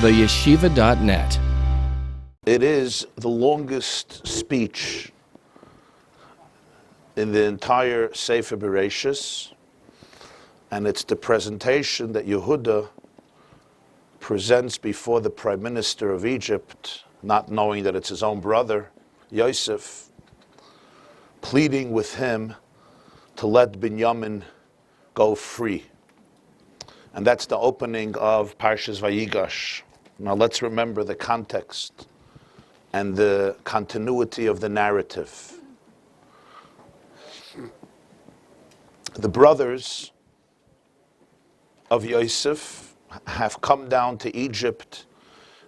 theyeshiva.net. It is the longest speech in the entire Sefer Bereshis, and it's the presentation that Yehuda presents before the Prime Minister of Egypt, not knowing that it's his own brother, Yosef, pleading with him to let Binyamin go free. And that's the opening of Parshas Vayigash. Now let's remember the context and the continuity of the narrative. The brothers of Yosef have come down to Egypt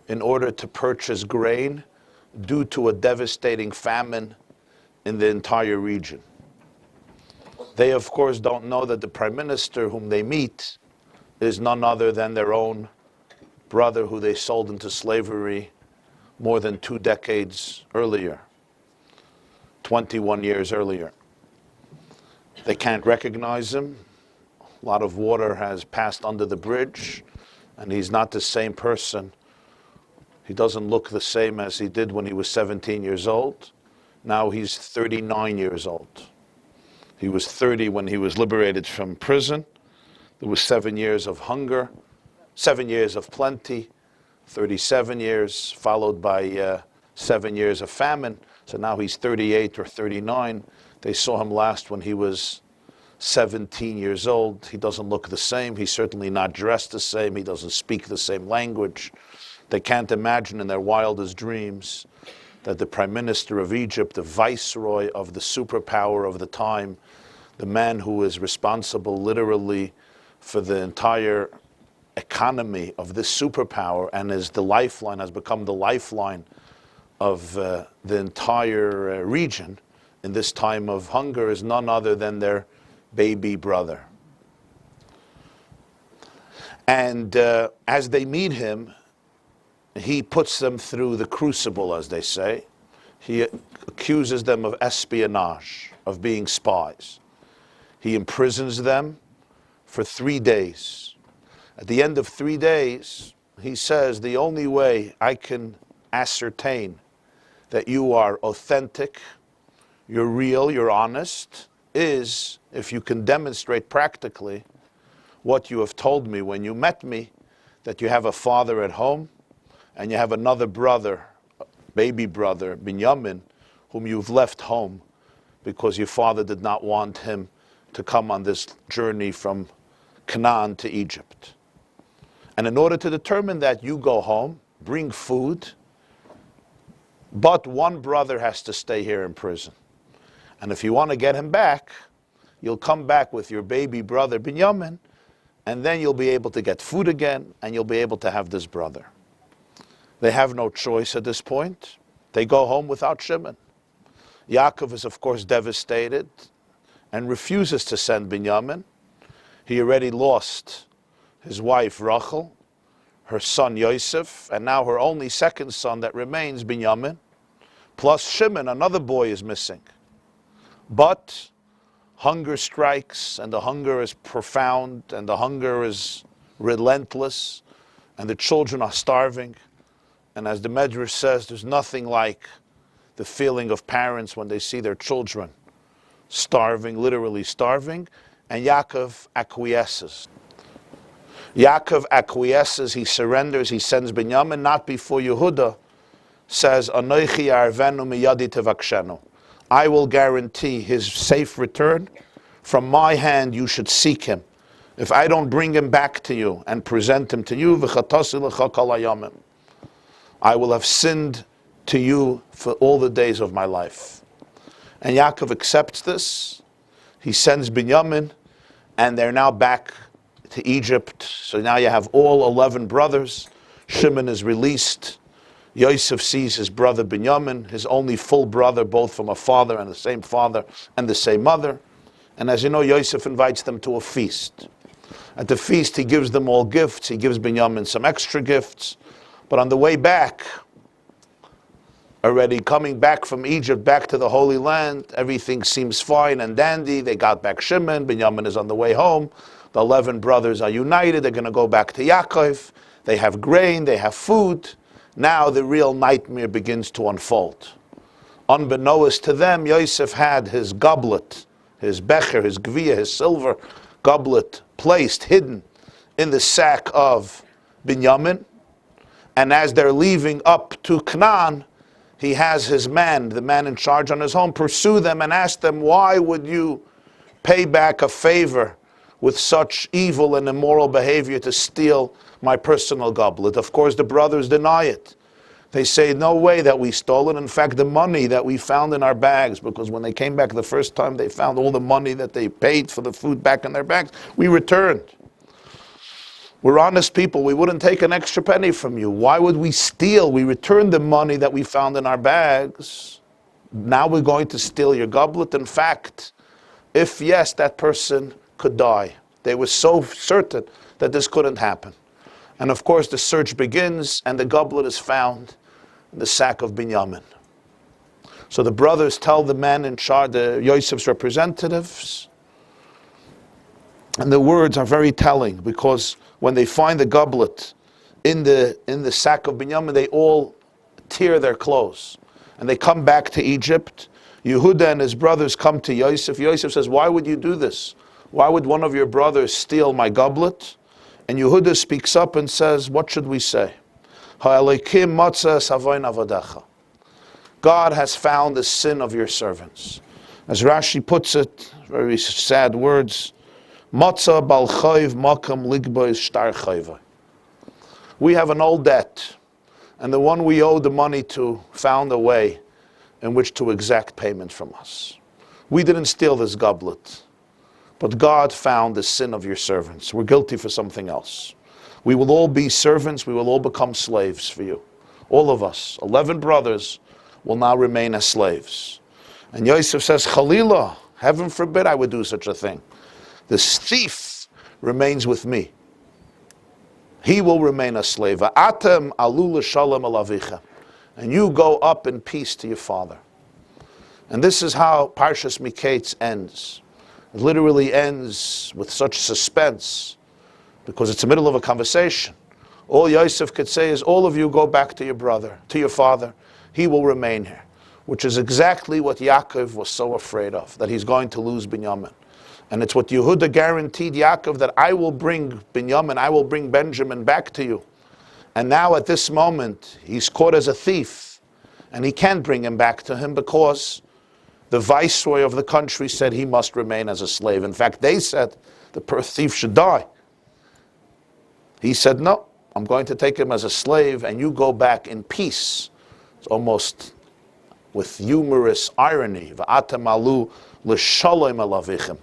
in order to purchase grain due to a devastating famine in the entire region. They, of course, don't know that the prime minister whom they meet is none other than their own brother who they sold into slavery more than 2 decades earlier, 21 years earlier. They can't recognize him. A lot of water has passed under the bridge, and he's not the same person. He doesn't look the same as he did when he was 17 years old. Now he's 39 years old. He was 30 when he was liberated from prison. There was 7 years of hunger, 7 years of plenty, 37 years, followed by 7 years of famine. So now he's 38 or 39. They saw him last when he was 17 years old. He doesn't look the same. He's certainly not dressed the same. He doesn't speak the same language. They can't imagine in their wildest dreams that the Prime Minister of Egypt, the viceroy of the superpower of the time, the man who is responsible literally for the entire economy of this superpower and is the lifeline, has become the lifeline of the entire region in this time of hunger, is none other than their baby brother. And as they meet him, he puts them through the crucible, as they say. He accuses them of espionage, of being spies. He imprisons them for 3 days. At the end of 3 days, he says, the only way I can ascertain that you are authentic, you're real, you're honest, is if you can demonstrate practically what you have told me when you met me, that you have a father at home, and you have another brother, baby brother, Binyamin, whom you've left home because your father did not want him to come on this journey from Canaan to Egypt. And in order to determine that, you go home, bring food, but one brother has to stay here in prison. And if you want to get him back, you'll come back with your baby brother Binyamin, and then you'll be able to get food again, and you'll be able to have this brother. They have no choice at this point. They go home without Shimon. Yaakov is, of course, devastated and refuses to send Binyamin. He already lost his wife Rachel, her son Yosef, and now her only second son that remains, Binyamin, plus Shimon, another boy, is missing. But hunger strikes, and the hunger is profound, and the hunger is relentless, and the children are starving. And as the Medrash says, there's nothing like the feeling of parents when they see their children starving, literally starving, and Yaakov acquiesces. Yaakov acquiesces, he surrenders, he sends Binyamin, not before Yehuda says, Anoichi arvenu miyadi tevakshenu. I will guarantee his safe return. From my hand you should seek him. If I don't bring him back to you and present him to you, v'chatasi lecha kol hayamim, I will have sinned to you for all the days of my life. And Yaakov accepts this. He sends Binyamin, and they're now back to Egypt. So now you have all 11 brothers. Shimon is released. Yosef sees his brother Binyamin, his only full brother, both from a father and the same father and the same mother. And as you know, Yosef invites them to a feast. At the feast, he gives them all gifts. He gives Binyamin some extra gifts. But on the way back, already coming back from Egypt, back to the Holy Land, everything seems fine and dandy. They got back Shimon. Binyamin is on the way home. The 11 brothers are united. They're going to go back to Yaakov. they have grain, they have food. Now the real nightmare begins to unfold. Unbeknownst to them, Yosef had his goblet, his becher, his gvia, his silver goblet placed, hidden in the sack of Binyamin. And as they're leaving up to Canaan, he has his man, the man in charge on his home, pursue them and ask them, why would you pay back a favor with such evil and immoral behavior to steal my personal goblet? Of course, the brothers deny it. They say, no way that we stole it. In fact, the money that we found in our bags, because when they came back the first time, they found all the money that they paid for the food back in their bags, we returned. We're honest people. We wouldn't take an extra penny from you. Why would we steal? We returned the money that we found in our bags. Now we're going to steal your goblet. In fact, if yes, that person could die. They were so certain that this couldn't happen. And of course, the search begins, and the goblet is found in the sack of Binyamin. So the brothers tell the man in charge, the Yosef's representatives, and the words are very telling, because when they find the goblet in the sack of Binyamin, they all tear their clothes. And they come back to Egypt. Yehuda and his brothers come to Yosef. Yosef says, why would you do this? Why would one of your brothers steal my goblet? And Yehuda speaks up and says, what should we say? God has found the sin of your servants. As Rashi puts it, very sad words, we have an old debt, and the one we owe the money to found a way in which to exact payment from us. We didn't steal this goblet, but God found the sin of your servants. We're guilty for something else. We will all be servants, we will all become slaves for you. All of us, 11 brothers, will now remain as slaves. And Yosef says, Chalila, heaven forbid I would do such a thing. This thief remains with me. He will remain a slave. Atem alul shalom alavicha. And you go up in peace to your father. And this is how Parshas Miketz ends. It literally ends with such suspense, because it's the middle of a conversation. All Yosef could say is, all of you go back to your brother, to your father. He will remain here. Which is exactly what Yaakov was so afraid of, that he's going to lose Binyamin. And it's what Yehuda guaranteed Yaakov, that I will bring Binyamin, I will bring Benjamin back to you. And now at this moment, he's caught as a thief. And he can't bring him back to him, because the viceroy of the country said he must remain as a slave. In fact, they said the thief should die. He said, no, I'm going to take him as a slave, and you go back in peace. It's almost with humorous irony.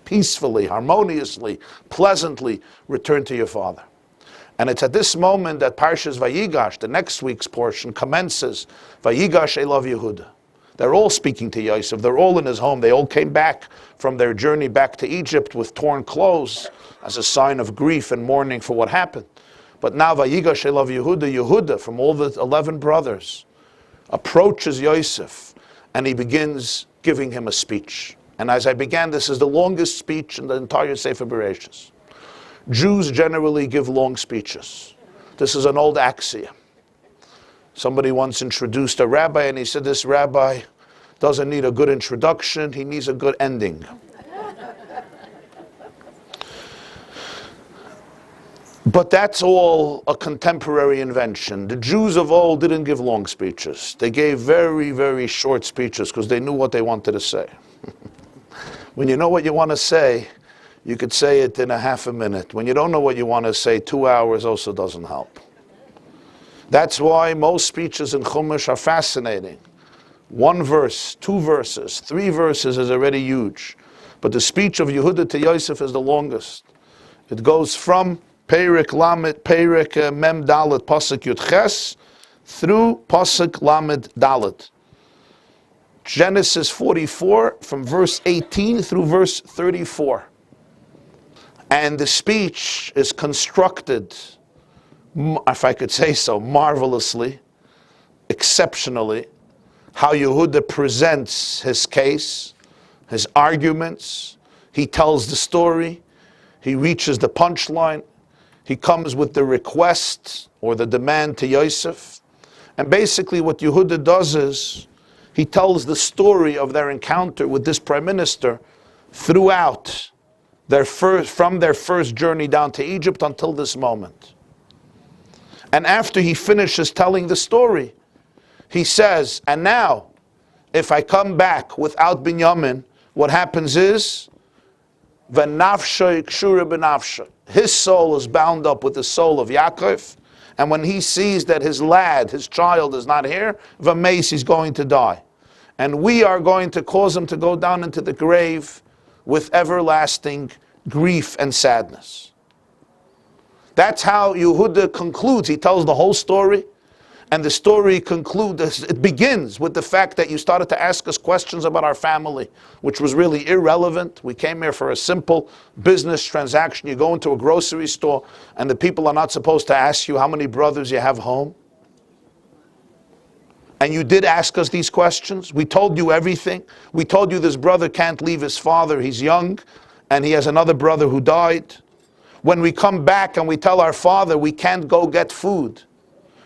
Peacefully, harmoniously, pleasantly return to your father. And it's at this moment that Parshas Vayigash, the next week's portion, commences. Vayigash elav Yehuda. They're all speaking to Yosef. They're all in his home. They all came back from their journey back to Egypt with torn clothes as a sign of grief and mourning for what happened. But now Vayigash elav Yehuda, Yehuda from all the 11 brothers, approaches Yosef, and he begins giving him a speech. And as I began, this is the longest speech in the entire Sefer Bereshis. Jews generally give long speeches. This is an old axiom. Somebody once introduced a rabbi, and he said, this rabbi doesn't need a good introduction, he needs a good ending. But that's all a contemporary invention. The Jews of old didn't give long speeches. They gave very, very short speeches, because they knew what they wanted to say. When you know what you want to say, you could say it in a half a minute. When you don't know what you want to say, 2 hours also doesn't help. That's why most speeches in Chumash are fascinating. 1 verse, 2 verses, 3 verses is already huge. But the speech of Yehuda to Yosef is the longest. It goes from Perek Lamed, Perek Mem Dalet, Pasuk Yud Ches, through Pasuk Lamed Dalet. Genesis 44, from verse 18 through verse 34. And the speech is constructed, if I could say so, marvelously, exceptionally, how Yehuda presents his case, his arguments. He tells the story. He reaches the punchline. he comes with the request or the demand to Yosef. And basically what Yehuda does is, he tells the story of their encounter with this prime minister throughout from their first journey down to Egypt until this moment. And after he finishes telling the story, he says, and now, if I come back without Binyamin, what happens is, v'nafshay kshura b'nafshay. His soul is bound up with the soul of Yaakov, and when he sees that his lad, his child, is not here, v'meis, he's going to die. And we are going to cause him to go down into the grave with everlasting grief and sadness. That's how Yehuda concludes. He tells the whole story, and the story concludes, it begins with the fact that you started to ask us questions about our family, which was really irrelevant. We came here for a simple business transaction. You go into a grocery store, and the people are not supposed to ask you how many brothers you have home. And you did ask us these questions. We told you everything. We told you this brother can't leave his father. He's young, and he has another brother who died. When we come back and we tell our father we can't go get food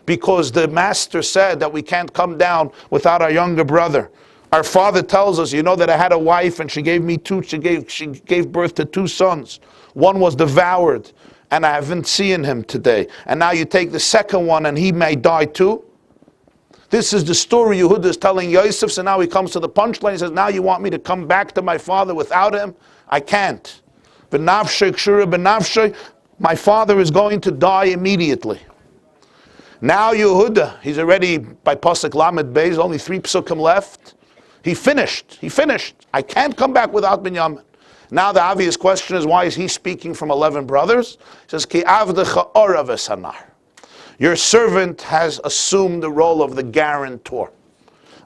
because the master said that we can't come down without our younger brother. Our father tells us, you know that I had a wife and she gave birth to 2 sons. One was devoured, and I haven't seen him today. And now you take the second one and he may die too. This is the story Yehuda is telling Yosef, so now he comes to the punchline. He says, now you want me to come back to my father without him? I can't. B'nafshay kshura b'nafshay, my father is going to die immediately. Now Yehuda, he's already by Pasuk Lamed Beis, only 3 psukim left. He finished. I can't come back without Binyamin. Now the obvious question is, why is he speaking from 11 brothers? He says, Ki avdecha orav esanar. Your servant has assumed the role of the guarantor.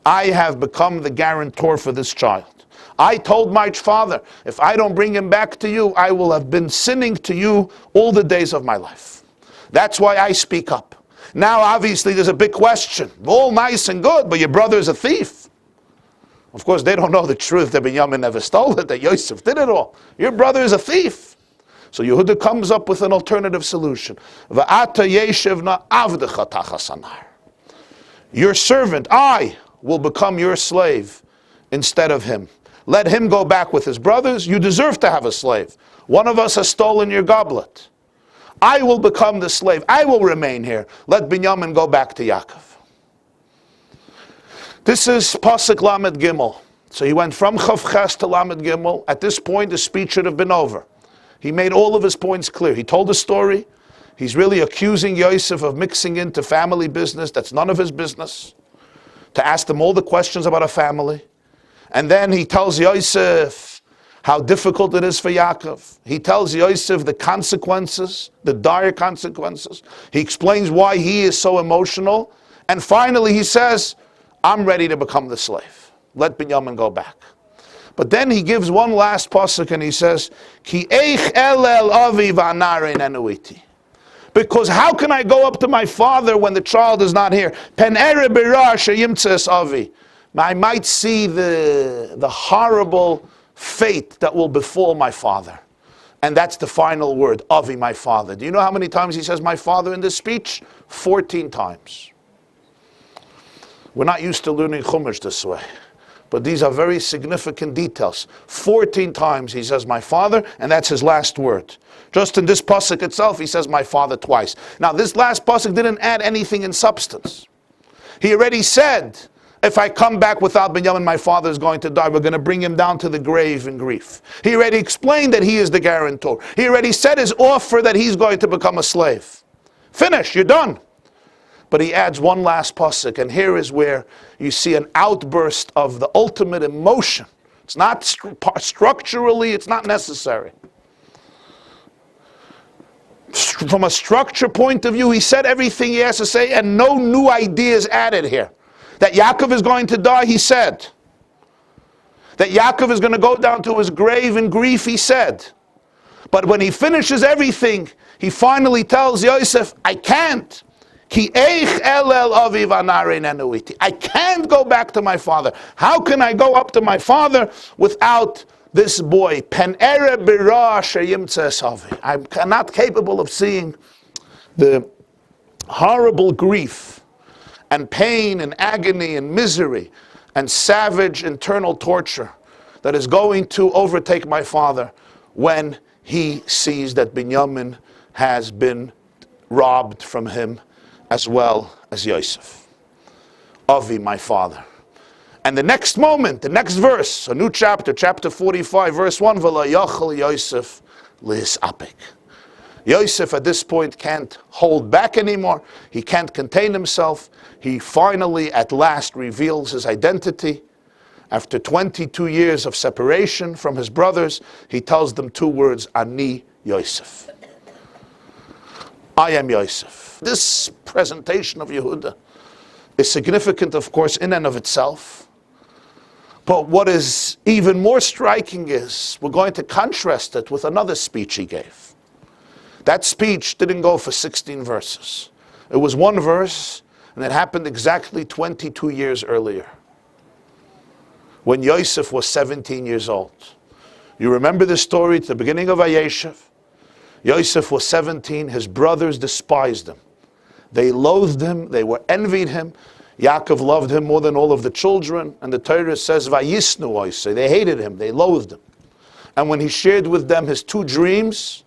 I have become the guarantor for this child. I told my father, if I don't bring him back to you, I will have been sinning to you all the days of my life. That's why I speak up. Now obviously there's a big question. All nice and good, but your brother is a thief. Of course they don't know the truth that Binyamin never stole it, that Yosef did it all. Your brother is a thief. So Yehuda comes up with an alternative solution. Your servant, I will become your slave instead of him. Let him go back with his brothers. You deserve to have a slave. One of us has stolen your goblet. I will become the slave. I will remain here. Let Binyamin go back to Yaakov. This is Pasuk Lamed Gimel. So he went from Chav Ches to Lamed Gimel. At this point, the speech should have been over. He made all of his points clear. He told the story. He's really accusing Yosef of mixing into family business. That's none of his business. To ask them all the questions about a family. And then he tells Yosef how difficult it is for Yaakov. He tells Yosef the consequences, the dire consequences. He explains why he is so emotional. And finally he says, I'm ready to become the slave. Let Binyamin go back. But then he gives one last pasuk and he says, Ki eich elel avi v'anarein enuiti. Because how can I go up to my father when the child is not here? Pen ere b'ra sheyimtzes avi. I might see the horrible fate that will befall my father. And that's the final word, avi, my father. Do you know how many times he says my father in this speech? 14 times. We're not used to learning Chumash this way. But these are very significant details. 14 times he says my father, and that's his last word. Just in this pasuk itself, he says my father twice. Now this last pasuk didn't add anything in substance. He already said, if I come back without Binyamin, my father is going to die. We're going to bring him down to the grave in grief. He already explained that he is the guarantor. He already said his offer that he's going to become a slave. Finish, you're done. But he adds one last pasuk, and here is where you see an outburst of the ultimate emotion. It's not structurally, it's not necessary. From a structure point of view, he said everything he has to say, and no new ideas added here. That Yaakov is going to die, he said. That Yaakov is going to go down to his grave in grief, he said. But when he finishes everything, he finally tells Yosef, I can't. Ki eich elel aviv anarein enuiti. I can't go back to my father. How can I go up to my father without this boy, pen ere bira sheyimtze esavi. I'm not capable of seeing the horrible grief and pain and agony and misery and savage internal torture that is going to overtake my father when he sees that Binyamin has been robbed from him as well as Yosef. Avi, my father. And the next moment, the next verse, a new chapter, chapter 45, verse 1, V'la yachal Yosef li'isapik. Yosef at this point can't hold back anymore. He can't contain himself. He finally, at last, reveals his identity. After 22 years of separation from his brothers, he tells them two words, Ani Yosef. I am Yosef. This presentation of Yehuda is significant, of course, in and of itself. But what is even more striking is we're going to contrast it with another speech he gave. That speech didn't go for 16 verses. It was one verse, and it happened exactly 22 years earlier, when Yosef was 17 years old. You remember the story at the beginning of Vayeshev? Yosef was 17, his brothers despised him. They loathed him, they were envied him. Yaakov loved him more than all of the children, and the Torah says, Vayisnu Yosef, they hated him, they loathed him. And when he shared with them his two dreams,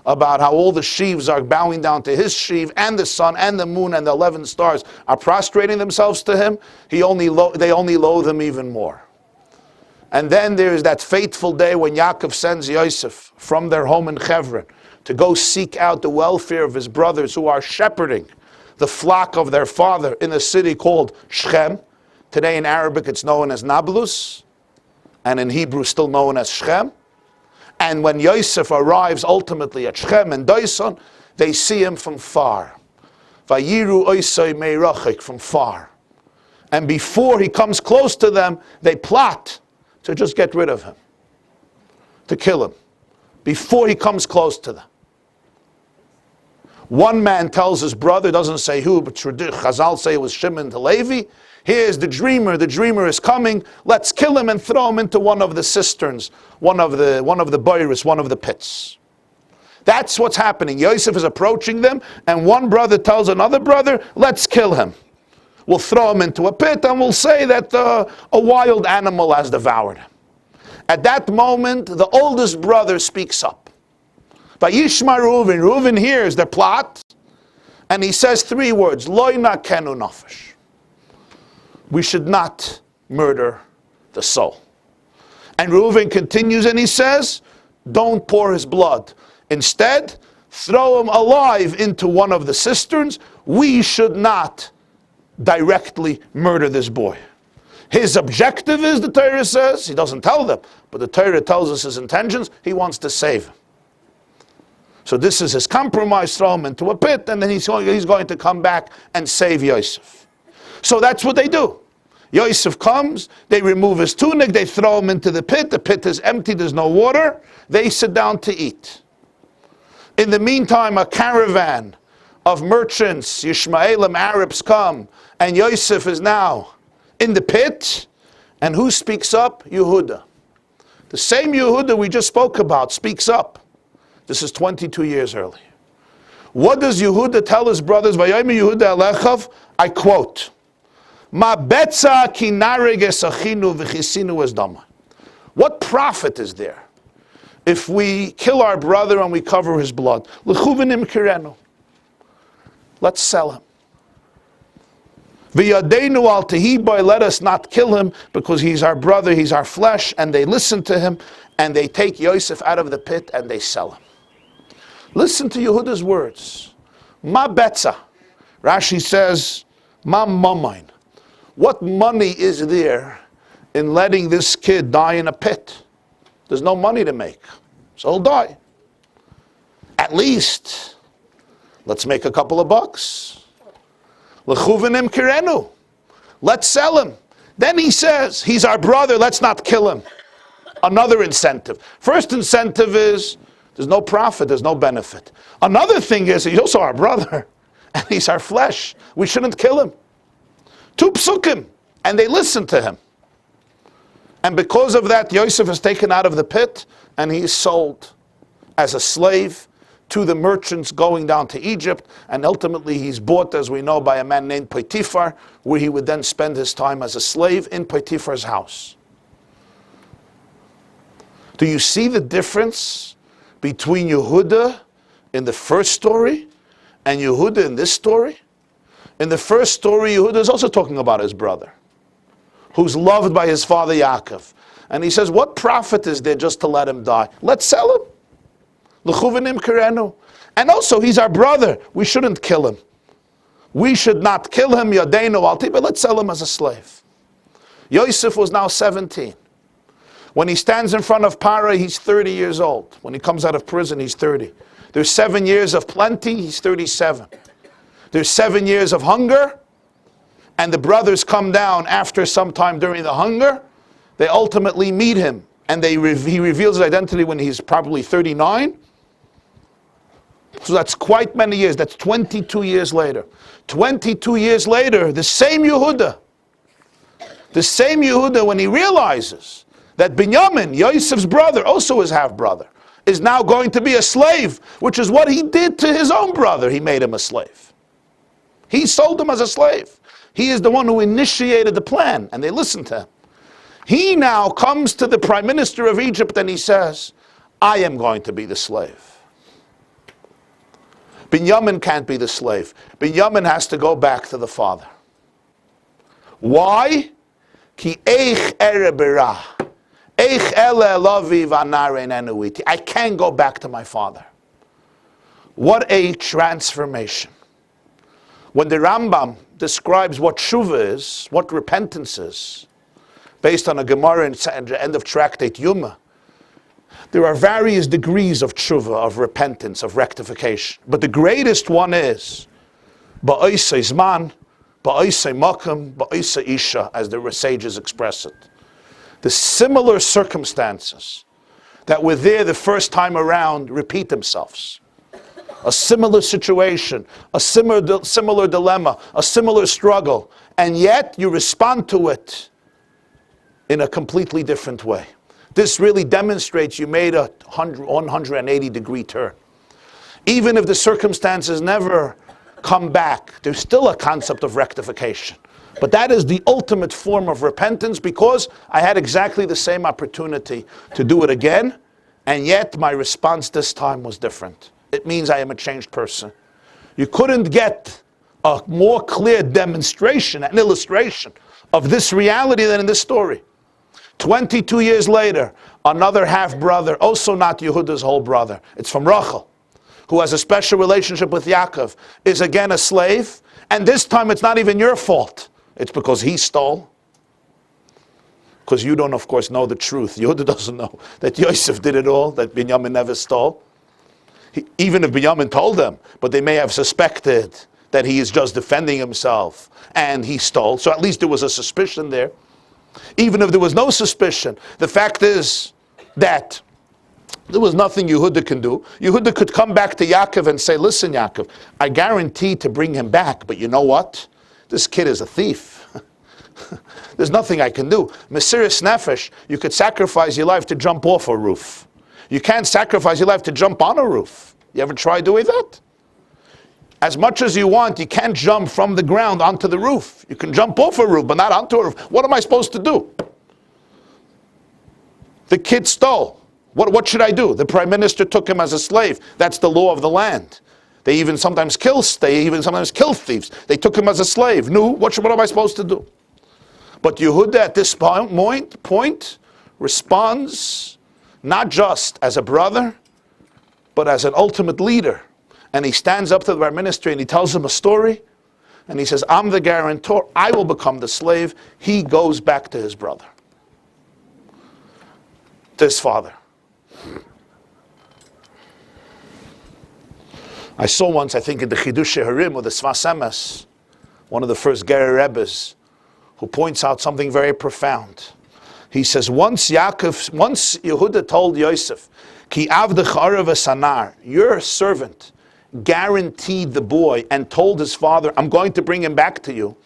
about how all the sheaves are bowing down to his sheaf, and the sun and the moon and the 11 stars are prostrating themselves to him, they only loathe him even more. And then there is that fateful day when Yaakov sends Yosef from their home in Hebron to go seek out the welfare of his brothers who are shepherding the flock of their father in a city called Shechem. Today in Arabic it's known as Nablus, and in Hebrew still known as Shechem. And when Yosef arrives ultimately at Shechem and Daison, they see him from far. Vayiru oisai meirachik, from far. And before he comes close to them, they plot to just get rid of him, to kill him, before he comes close to them. One man tells his brother, doesn't say who, but Chazal say it was Shimon to Levi, here's the dreamer is coming, let's kill him and throw him into one of the cisterns, one of the boiris, one of the pits. That's what's happening. Yosef is approaching them, and one brother tells another brother, let's kill him. We'll throw him into a pit, and we'll say that a wild animal has devoured him. At that moment, the oldest brother speaks up. Vayishma Reuven hears the plot, and he says three words, Lo nakenu nafesh. We should not murder the soul. And Reuven continues and he says, don't pour his blood. Instead, throw him alive into one of the cisterns. We should not directly murder this boy. His objective is, the Torah says, he doesn't tell them, but the Torah tells us his intentions, he wants to save him. So this is his compromise, throw him into a pit, and then he's going to come back and save Yosef. So that's what they do. Yosef comes, they remove his tunic, they throw him into the pit is empty, there's no water, they sit down to eat. In the meantime, a caravan of merchants, Yishmaelim, Arabs come, and Yosef is now in the pit, and who speaks up? Yehuda. The same Yehuda we just spoke about speaks up. This is 22 years earlier. What does Yehuda tell his brothers? Vayomer Yehuda alechav, I quote, Ma betza ki nareg esachinu v'chisinu esdama. What profit is there if we kill our brother and we cover his blood? L'chuvenim kirenu. Let's sell him. V'yadeinu al tehiboy, let us not kill him because he's our brother, he's our flesh. And they listen to him and they take Yosef out of the pit and they sell him. Listen to Yehuda's words. Ma betza. Rashi says, ma mamain. What money is there in letting this kid die in a pit? There's no money to make. So he'll die. At least, let's make a couple of bucks. L'chuvenim kirenu. Let's sell him. Then he says, he's our brother, let's not kill him. Another incentive. First incentive is, there's no profit, there's no benefit. Another thing is, he's also our brother, and he's our flesh. We shouldn't kill him. Two psukim, and they listen to him. And because of that, Yosef is taken out of the pit and he is sold as a slave to the merchants going down to Egypt. And ultimately he's bought, as we know, by a man named Potiphar, where he would then spend his time as a slave in Potiphar's house. Do you see the difference between Yehuda in the first story and Yehuda in this story? In the first story, Yehuda is also talking about his brother, who's loved by his father Yaakov. And he says, what profit is there just to let him die? Let's sell him. L'chuvenim kerenu. And also, he's our brother. We shouldn't kill him. We should not kill him, yadeinu alti, but let's sell him as a slave. Yosef was now 17. When he stands in front of Paro, he's 30 years old. When he comes out of prison, he's 30. There's 7 years of plenty, he's 37. There's 7 years of hunger, and the brothers come down after some time during the hunger. They ultimately meet him, and he reveals his identity when he's probably 39. So that's quite many years. That's 22 years later. 22 years later, the same Yehuda, when he realizes that Binyamin, Yosef's brother, also his half-brother, is now going to be a slave, which is what he did to his own brother. He made him a slave. He sold him as a slave. He is the one who initiated the plan, and they listened to him. He now comes to the prime minister of Egypt and he says, I am going to be the slave. Binyamin can't be the slave. Binyamin has to go back to the father. Why? Ki eich ere berah. Eich ele elovi v'anare nenuiti. I can't go back to my father. What a transformation. When the Rambam describes what tshuva is, what repentance is, based on a Gemara in the end of Tractate Yuma, there are various degrees of tshuva, of repentance, of rectification. But the greatest one is ba'osei zman, ba'osei makom, ba'osei isha, as the sages express it. The similar circumstances that were there the first time around repeat themselves. A similar situation, a similar dilemma, a similar struggle, and yet you respond to it in a completely different way. This really demonstrates you made a 180-degree turn. Even if the circumstances never come back, there's still a concept of rectification. But that is the ultimate form of repentance, because I had exactly the same opportunity to do it again, and yet my response this time was different. It means I am a changed person. You couldn't get a more clear demonstration, an illustration of this reality than in this story. 22 years later, another half-brother, also not Yehuda's whole brother, it's from Rachel, who has a special relationship with Yaakov, is again a slave, and this time it's not even your fault. It's because he stole. Because you don't, of course, know the truth. Yehuda doesn't know that Yosef did it all, that Binyamin never stole. Even if Binyamin told them, but they may have suspected that he is just defending himself and he stole. So at least there was a suspicion there. Even if there was no suspicion, the fact is that there was nothing Yehuda can do. Yehuda could come back to Yaakov and say, listen, Yaakov, I guarantee to bring him back, but you know what? This kid is a thief. There's nothing I can do. Mesiris Nefesh, you could sacrifice your life to jump off a roof. You can't sacrifice your life to jump on a roof. You ever try doing that? As much as you want, you can't jump from the ground onto the roof. You can jump off a roof, but not onto a roof. What am I supposed to do? The kid stole. What should I do? The prime minister took him as a slave. That's the law of the land. They even sometimes kill thieves. They took him as a slave. No, what am I supposed to do? But Yehuda at this point responds not just as a brother, but as an ultimate leader. And he stands up to the prime minister and he tells him a story. And he says, I'm the guarantor. I will become the slave. He goes back to his brother, to his father. I saw once, I think in the Chidushei Harim or the Sfas Emes, one of the first Gerer Rebbes, who points out something very profound. He says, once Yehuda told Yosef, Ki avdech arav esanar, your servant guaranteed the boy and told his father, I'm going to bring him back to you.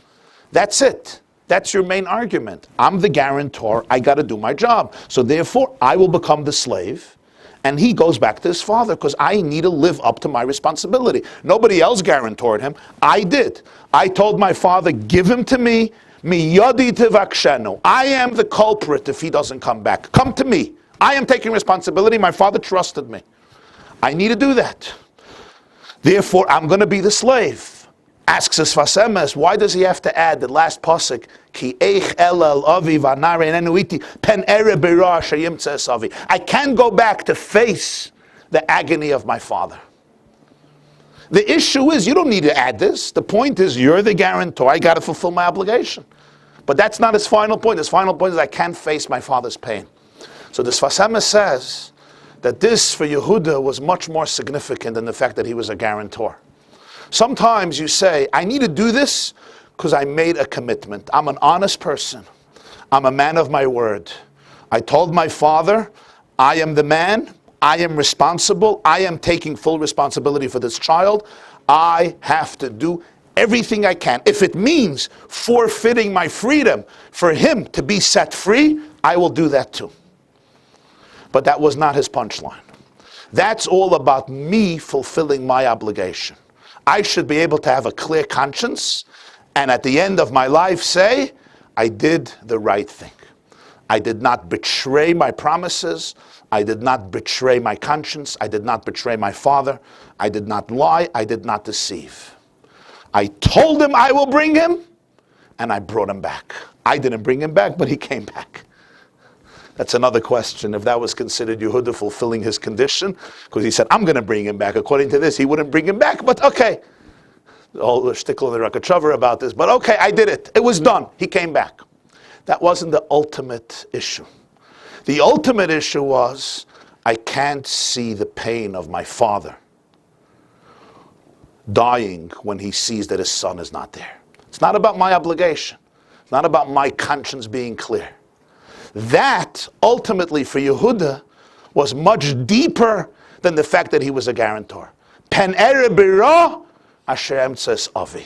That's it. That's your main argument. I'm the guarantor. I got to do my job. So therefore, I will become the slave. And he goes back to his father because I need to live up to my responsibility. Nobody else guarantored him. I did. I told my father, give him to me. Miyadi tivakshenu. I am the culprit if he doesn't come back. Come to me. I am taking responsibility. My father trusted me. I need to do that. Therefore, I'm going to be the slave. Asks us Vasemes, why does he have to add the last pasuk? Ki eich elel avi vanare enuiti pen ere bira sheyimtze avi. I can go back to face the agony of my father. The issue is, you don't need to add this. The point is, you're the guarantor. I got to fulfill my obligation. But that's not his final point. His final point is, I can't face my father's pain. So the Vasemes says that this for Yehuda was much more significant than the fact that he was a guarantor. Sometimes you say, I need to do this because I made a commitment. I'm an honest person. I'm a man of my word. I told my father, I am the man. I am responsible. I am taking full responsibility for this child. I have to do everything I can. If it means forfeiting my freedom for him to be set free, I will do that too. But that was not his punchline. That's all about me fulfilling my obligation. I should be able to have a clear conscience and at the end of my life say, I did the right thing. I did not betray my promises. I did not betray my conscience. I did not betray my father. I did not lie. I did not deceive. I told him I will bring him, and I brought him back. I didn't bring him back, but he came back. That's another question, if that was considered Yehuda fulfilling his condition, because he said, I'm going to bring him back. According to this, he wouldn't bring him back, but okay. The whole shtickle in the Rakhachover about this, but okay, I did it. It was done. He came back. That wasn't the ultimate issue. The ultimate issue was, I can't see the pain of my father dying when he sees that his son is not there. It's not about my obligation. It's not about my conscience being clear. That, ultimately for Yehuda, was much deeper than the fact that he was a guarantor. Pen ere bira asher emtzes avi.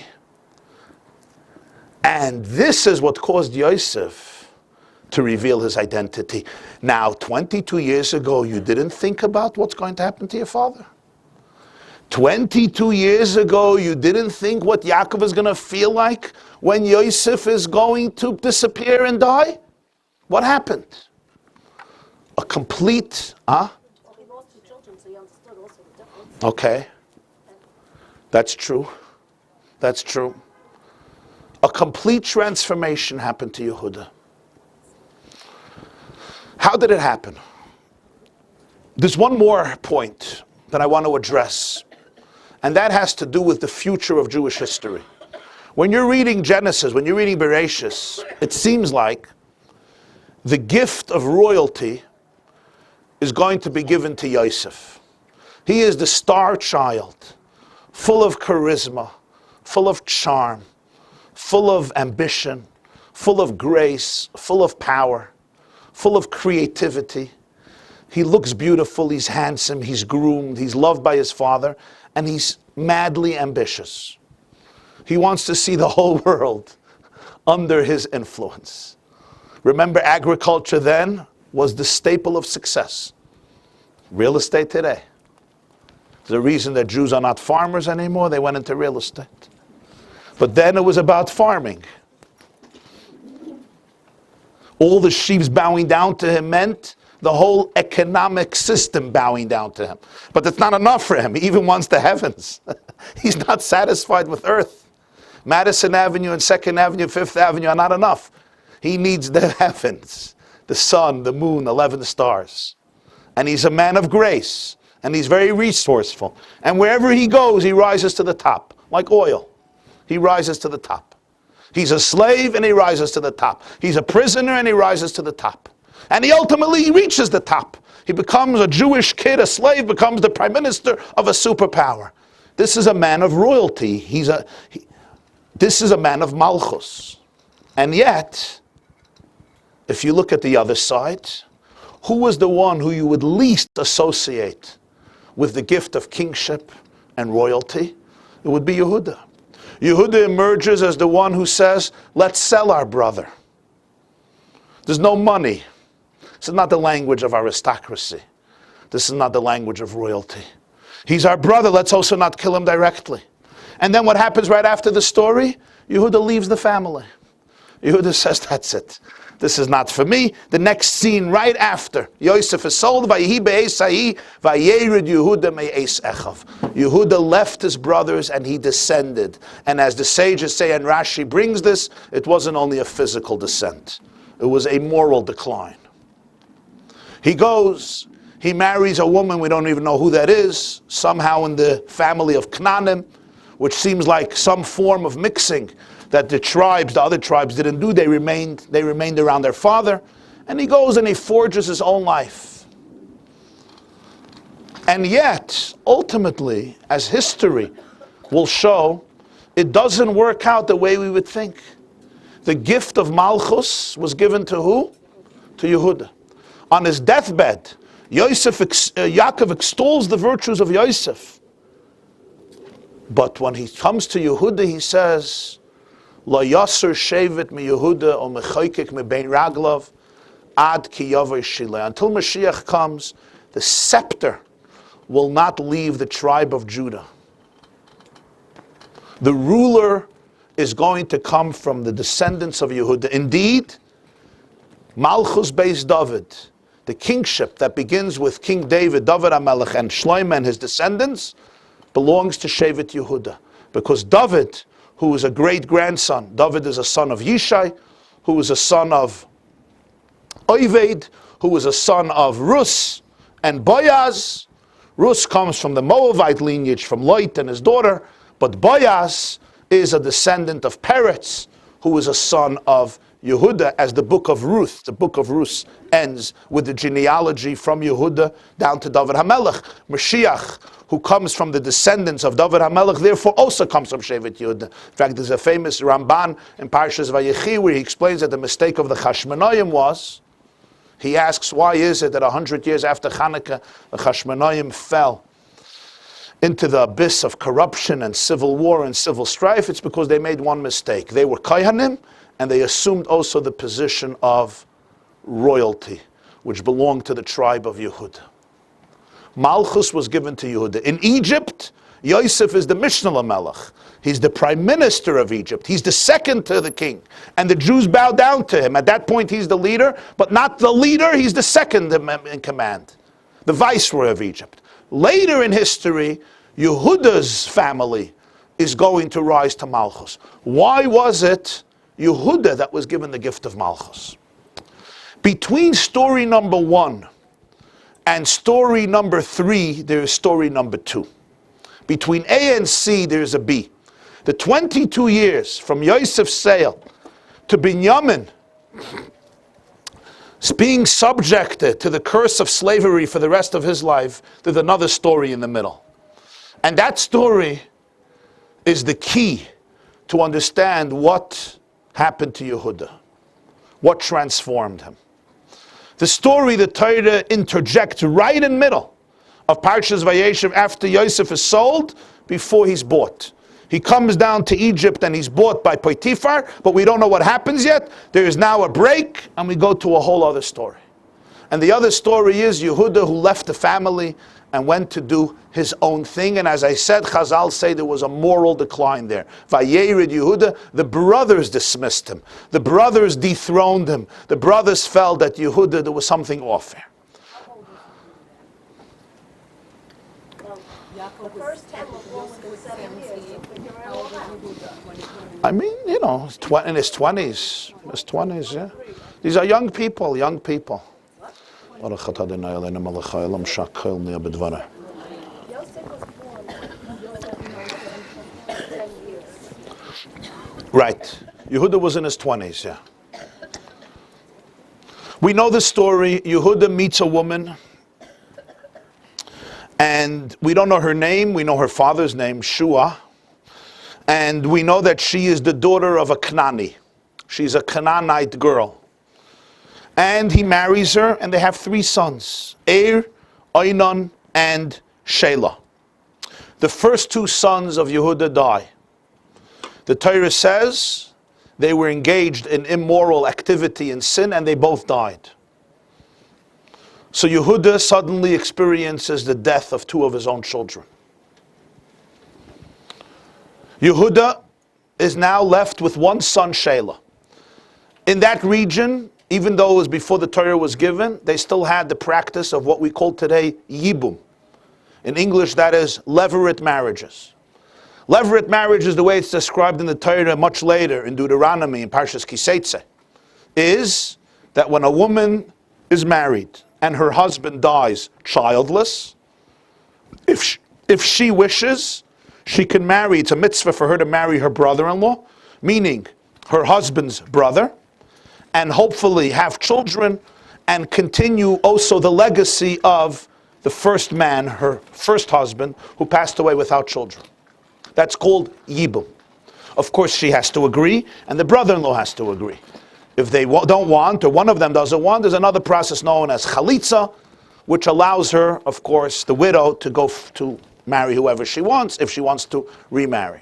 And this is what caused Yosef to reveal his identity. Now, 22 years ago, you didn't think about what's going to happen to your father? 22 years ago, you didn't think what Yaakov is going to feel like when Yosef is going to disappear and die? What happened? A complete, Well, he lost two children, so he understood also the difference. Okay. That's true. That's true. A complete transformation happened to Yehuda. How did it happen? There's one more point that I want to address, and that has to do with the future of Jewish history. When you're reading Genesis, when you're reading Bereshis, it seems like the gift of royalty is going to be given to Yosef. He is the star child, full of charisma, full of charm, full of ambition, full of grace, full of power, full of creativity. He looks beautiful, he's handsome, he's groomed, he's loved by his father, and he's madly ambitious. He wants to see the whole world under his influence. Remember, agriculture then was the staple of success. Real estate today. There's a reason that Jews are not farmers anymore. They went into real estate. But then it was about farming. All the sheaves bowing down to him meant the whole economic system bowing down to him. But that's not enough for him. He even wants the heavens. He's not satisfied with earth. Madison Avenue and 2nd Avenue, 5th Avenue are not enough. He needs the heavens, the sun, the moon, 11 stars. And he's a man of grace. And he's very resourceful. And wherever he goes, he rises to the top. Like oil. He rises to the top. He's a slave and he rises to the top. He's a prisoner and he rises to the top. And he ultimately reaches the top. He becomes a Jewish kid, a slave, becomes the prime minister of a superpower. This is a man of royalty. This is a man of malchus. And yet, if you look at the other side, who was the one who you would least associate with the gift of kingship and royalty? It would be Yehuda. Yehuda emerges as the one who says, let's sell our brother. There's no money. This is not the language of aristocracy. This is not the language of royalty. He's our brother, let's also not kill him directly. And then what happens right after the story? Yehuda leaves the family. Yehuda says, that's it. This is not for me. The next scene right after, Yosef is sold, Vayehi be'esai, Vayerid Yehuda me'es echav. Yehuda left his brothers and he descended. And as the sages say, and Rashi brings this, it wasn't only a physical descent. It was a moral decline. He goes, he marries a woman, we don't even know who that is, somehow in the family of Canaanim, which seems like some form of mixing that the other tribes didn't do. They remained around their father. And he goes and he forges his own life. And yet, ultimately, as history will show, it doesn't work out the way we would think. The gift of Malchus was given to who? To Yehuda. On his deathbed, Yaakov extols the virtues of Yosef. But when he comes to Yehuda, he says, Lo yasser shevet mi Yehuda o mechoykek mi bein raglav ad ki yavoi shileh. Until Mashiach comes, the scepter will not leave the tribe of Judah. The ruler is going to come from the descendants of Yehuda. Indeed, Malchus Beis David, the kingship that begins with King David, David HaMelech, and Shlomo and his descendants, belongs to Shevet Yehuda. Because David, who is a great-grandson, David is a son of Yishai, who is a son of Oved, who is a son of Rus and Boaz. Rus comes from the Moabite lineage, from Lot and his daughter, but Boaz is a descendant of Peretz, who is a son of Yehuda, as the book of Ruth ends with the genealogy from Yehuda down to David HaMelech. Mashiach, who comes from the descendants of David HaMelech, therefore also comes from Shevet Yehuda. In fact, there's a famous Ramban in Parshas Vayigash where he explains that the mistake of the Chashmonaim was, he asks, why is it that 100 years after Hanukkah, the Chashmonaim fell into the abyss of corruption and civil war and civil strife? It's because they made one mistake. They were Kohanim, and they assumed also the position of royalty, which belonged to the tribe of Yehuda. Malchus was given to Yehuda. In Egypt, Yosef is the Mishnah Lamelech. He's the prime minister of Egypt. He's the second to the king. And the Jews bow down to him. At that point, he's the leader, but not the leader, he's the second in command, the viceroy of Egypt. Later in history, Yehuda's family is going to rise to Malchus. Why was it Yehuda that was given the gift of Malchus? Between story number 1 and story number 3, there is story number 2. Between A and C, there is a B. The 22 years from Yosef's sale to Binyamin being subjected to the curse of slavery for the rest of his life, there's another story in the middle. And that story is the key to understand what happened to Yehuda, what transformed him. The story the Torah interjects right in the middle of Parshas Vayigash after Yosef is sold, before he's bought. He comes down to Egypt and he's bought by Potiphar, but we don't know what happens yet. There is now a break, and we go to a whole other story. And the other story is Yehuda, who left the family and went to do his own thing. And as I said, Chazal say there was a moral decline there. Vayerid Yehuda, the brothers dismissed him. The brothers dethroned him. The brothers felt that Yehuda, there was something off there. The first 10 was 7 years. I mean, you know, in his 20s. His 20s, yeah. These are young people, young people. Yosef was born 10 years. Right. Yehuda was in his 20s, yeah. We know the story. Yehuda meets a woman, and we don't know her name. We know her father's name, Shua. And we know that she is the daughter of a Canaanite. She's a Canaanite girl. And he marries her, and they have 3 sons, Ohr, Oinon, and Shelah. The first 2 sons of Yehuda die. the Torah says they were engaged in immoral activity and sin, and they both died. So Yehuda suddenly experiences the death of two of his own children. Yehuda is now left with one son, Shelah. In that region, even though it was before the Torah was given, they still had the practice of what we call today yibum. In English, that is levirate marriages. Levirate marriage is the way it's described in the Torah much later in Deuteronomy in Parshas Kiseitze, is that when a woman is married and her husband dies childless, if she wishes, she can marry. It's a mitzvah for her to marry her brother-in-law, meaning her husband's brother, and hopefully have children and continue also the legacy of the first man, her first husband, who passed away without children. That's called yibum. Of course, she has to agree, and the brother-in-law has to agree. If they don't want, or one of them doesn't want, there's another process known as chalitza, which allows her, of course, the widow, to go to marry whoever she wants, if she wants to remarry.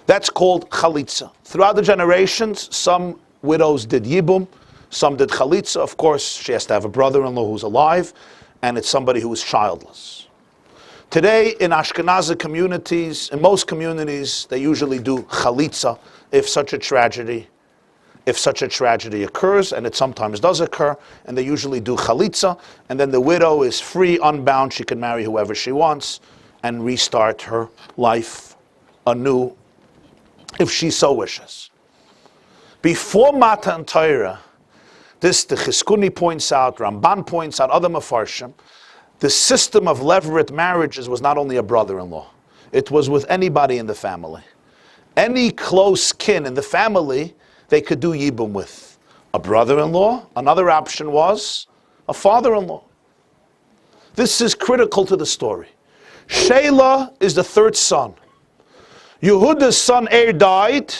That's called chalitza. Throughout the generations, some widows did yibum, some did chalitza. Of course, she has to have a brother-in-law who's alive, and it's somebody who is childless. Today, in Ashkenazi communities, in most communities, they usually do chalitza if such a tragedy occurs, and it sometimes does occur, and they usually do chalitza, and then the widow is free, unbound, she can marry whoever she wants, and restart her life anew, if she so wishes. Before Matan Torah, this the Chizkuni points out, Ramban points out, other Mefarshim, the system of levirate marriages was not only a brother-in-law, it was with anybody in the family. Any close kin in the family, they could do yibum with. A brother-in-law, another option was a father-in-law. This is critical to the story. Shelah is the third son. Yehuda's son Ohr died.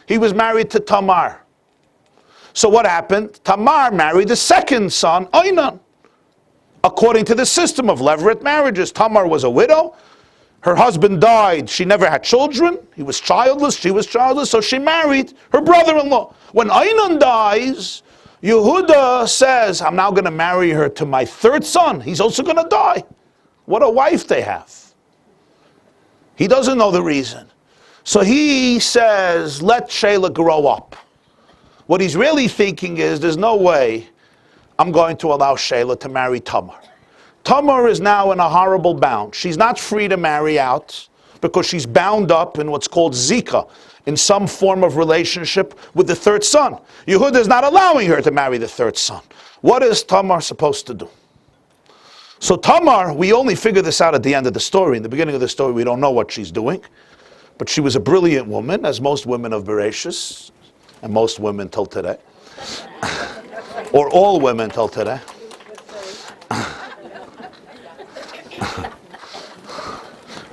He was married to Tamar. So what happened? Tamar married the second son, Oinan. According to the system of levirate marriages, Tamar was a widow. Her husband died. She never had children. He was childless. She was childless. So she married her brother-in-law. When Oinan dies, Yehuda says, I'm now going to marry her to my third son. He's also going to die. What a wife they have. He doesn't know the reason. So he says, let Shelah grow up. What he's really thinking is, there's no way I'm going to allow Shelah to marry Tamar. Tamar is now in a horrible bound. She's not free to marry out because she's bound up in what's called zika, in some form of relationship with the third son. Yehuda is not allowing her to marry the third son. What is Tamar supposed to do? So Tamar, we only figure this out at the end of the story. In the beginning of the story, we don't know what she's doing. But she was a brilliant woman, as most women of Bereshis, and most women till today. Or all women till today.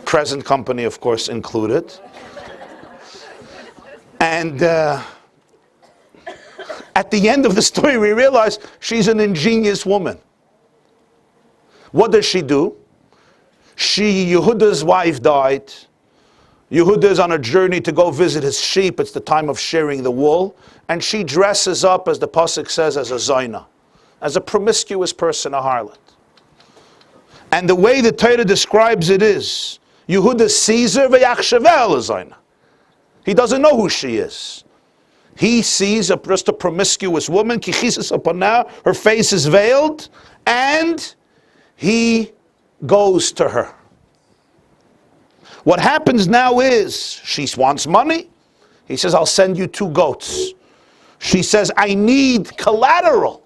Present company, of course, included. And at the end of the story, we realize she's an ingenious woman. What does she do? Yehuda's wife died. Yehuda is on a journey to go visit his sheep. It's the time of shearing the wool. And she dresses up, as the pasuk says, as a zayna, as a promiscuous person, a harlot. And the way the Torah describes it is, Yehuda sees her v'yachshavel zayna. He doesn't know who she is. He sees just a promiscuous woman, kichisis upana, her face is veiled, and he goes to her. What happens now is, she wants money. He says, I'll send you 2 goats. She says, I need collateral.